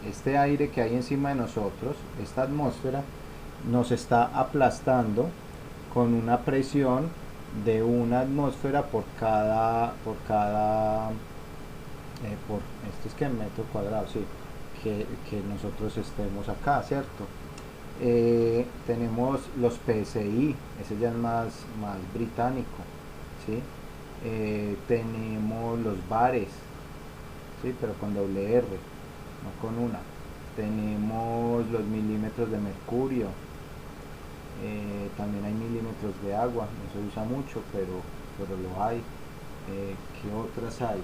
este aire que hay encima de nosotros, esta atmósfera, nos está aplastando con una presión de una atmósfera por esto es que en metro cuadrado, sí, que nosotros estemos acá, ¿cierto? Tenemos los PSI, ese ya es más británico, ¿sí? Tenemos los bares, ¿sí? Pero con doble R, no con una. Tenemos los milímetros de mercurio, también hay milímetros de agua, no se usa mucho, pero lo hay. ¿Qué otras hay?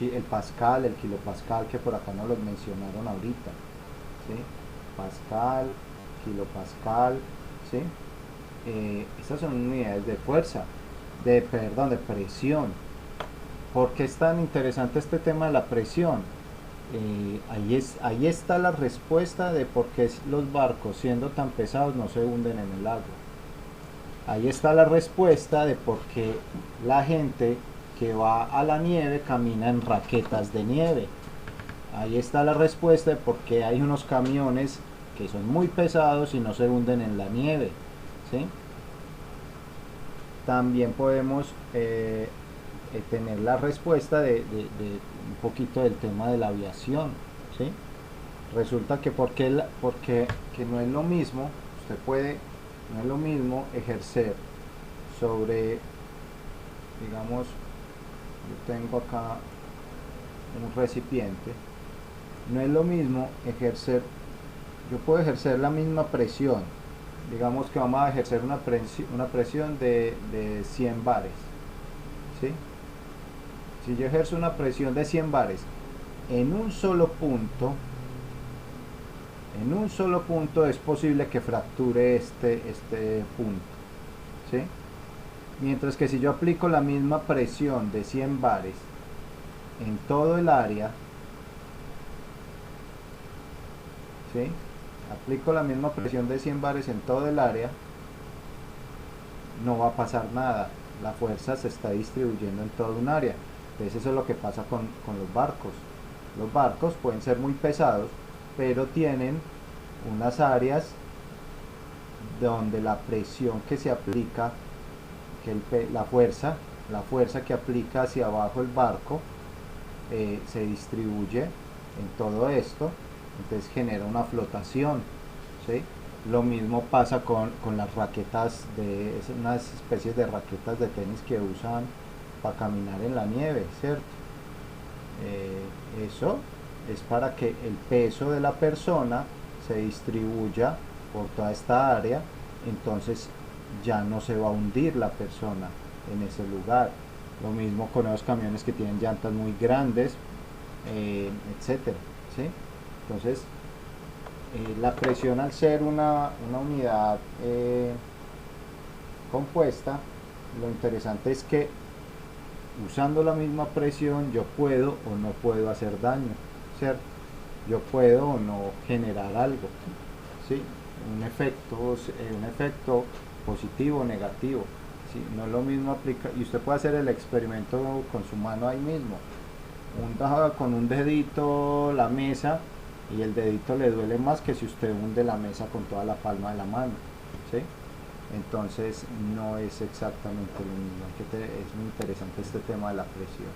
El pascal, el kilopascal, que por acá no los mencionaron ahorita, ¿sí? Pascal, kilopascal, ¿sí? Estas son unidades de fuerza, de presión. ¿Por qué es tan interesante este tema de la presión? Ahí está la respuesta de por qué los barcos, siendo tan pesados, no se hunden en el agua. Ahí está la respuesta de por qué la gente que va a la nieve camina en raquetas de nieve. Ahí está la respuesta de por qué hay unos camiones que son muy pesados y no se hunden en la nieve, ¿sí? También podemos tener la respuesta de un poquito del tema de la aviación, ¿sí? Resulta que porque no es lo mismo, no es lo mismo ejercer sobre, digamos, yo tengo acá un recipiente, no es lo mismo yo puedo ejercer la misma presión, digamos que vamos a ejercer una presión de 100 bares, ¿sí? Si yo ejerzo una presión de 100 bares en un solo punto es posible que fracture este punto, ¿sí? Mientras que si yo aplico la misma presión de 100 bares en todo el área, ¿sí? Aplico la misma presión de 100 bares en todo el área, no va a pasar nada, la fuerza se está distribuyendo en todo un área. Entonces eso es lo que pasa con los barcos. Los barcos pueden ser muy pesados, pero tienen unas áreas donde la presión que se aplica, la fuerza que aplica hacia abajo el barco se distribuye en todo esto, entonces genera una flotación, ¿sí? Lo mismo pasa con las raquetas, es unas especies de raquetas de tenis que usan para caminar en la nieve, ¿cierto? Eso es para que el peso de la persona se distribuya por toda esta área, entonces ya no se va a hundir la persona en ese lugar. Lo mismo con los camiones que tienen llantas muy grandes, etcétera, ¿sí? Entonces la presión, al ser una unidad compuesta, lo interesante es que usando la misma presión yo puedo o no puedo hacer daño, ¿cierto? Yo puedo o no generar algo, ¿sí? Un efecto positivo o negativo, ¿sí? No es lo mismo aplicar, y usted puede hacer el experimento con su mano ahí mismo, con un dedito la mesa, y el dedito le duele más que si usted hunde la mesa con toda la palma de la mano, ¿sí? Entonces no es exactamente lo mismo. Es muy interesante este tema de la presión.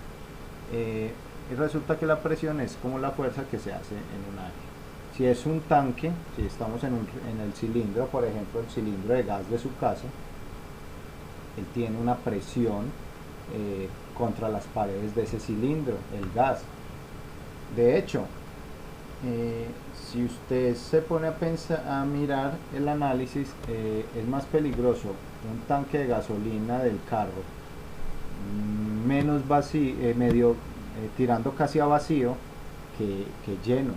Y resulta que la presión es como la fuerza que se hace en un área. Si es un tanque, si estamos en el cilindro, por ejemplo el cilindro de gas de su casa, él tiene una presión contra las paredes de ese cilindro, el gas. De hecho, si usted se pone a mirar el análisis, es más peligroso un tanque de gasolina del carro menos vacío, tirando casi a vacío, que lleno.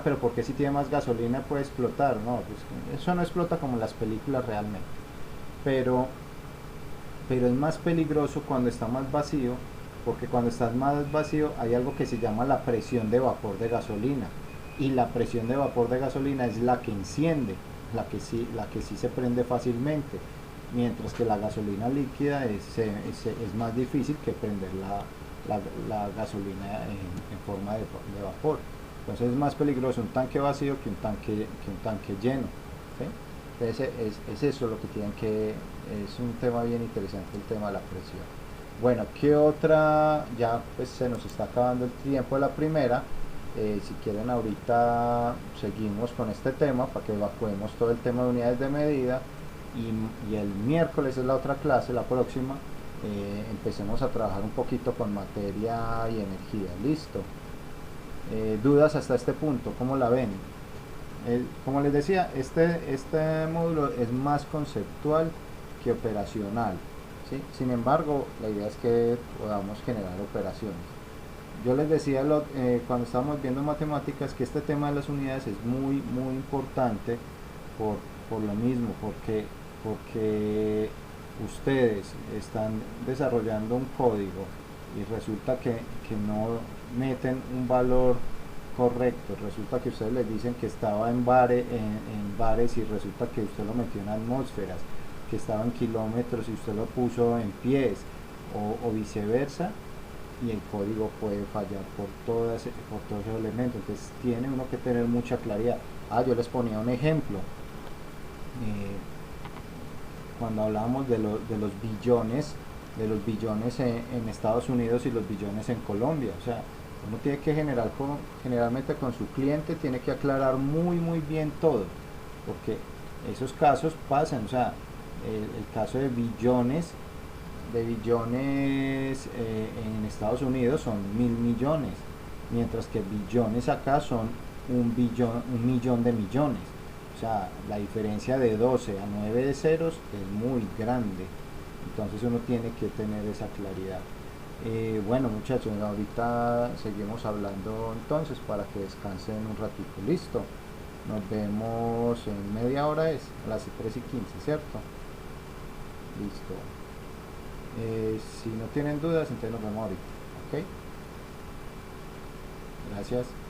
Pero porque si tiene más gasolina puede explotar. No, pues eso no explota como en las películas realmente, pero es más peligroso cuando está más vacío, porque cuando está más vacío hay algo que se llama la presión de vapor de gasolina, y la presión de vapor de gasolina es la que enciende, la que sí se prende fácilmente, mientras que la gasolina líquida es más difícil que prender la gasolina en forma de vapor. Entonces es más peligroso un tanque vacío que un tanque lleno, ¿sí? Entonces es eso lo que tienen que, es un tema bien interesante, el tema de la presión. Bueno, ¿qué otra? Ya pues se nos está acabando el tiempo de la primera. Si quieren ahorita seguimos con este tema para que evacuemos todo el tema de unidades de medida, y el miércoles es la otra clase, la próxima, empecemos a trabajar un poquito con materia y energía. Listo. Dudas hasta este punto, ¿cómo la ven? Como les decía, este módulo es más conceptual que operacional, ¿sí? Sin embargo, la idea es que podamos generar operaciones. Yo les decía cuando estábamos viendo matemáticas que este tema de las unidades es muy importante por lo mismo, porque ustedes están desarrollando un código y resulta que no meten un valor correcto, resulta que ustedes les dicen que estaba en bares y resulta que usted lo metió en atmósferas, que estaba en kilómetros y usted lo puso en pies, o viceversa, y el código puede fallar por todos esos elementos. Entonces tiene uno que tener mucha claridad. Yo les ponía un ejemplo, cuando hablábamos de los billones en Estados Unidos y los billones en Colombia. O sea, uno tiene que generalmente con su cliente tiene que aclarar muy bien todo, porque esos casos pasan. O sea, el caso de billones en Estados Unidos son 1000 millones, mientras que billones acá son un millón de millones. O sea, la diferencia de 12 a 9 de ceros es muy grande, entonces uno tiene que tener esa claridad. Bueno, muchachos, ahorita seguimos hablando entonces para que descansen un ratito. Listo, nos vemos en media hora, a las 3:15, ¿cierto? Listo. Si no tienen dudas, entonces nos vemos ahorita. ¿Ok? Gracias.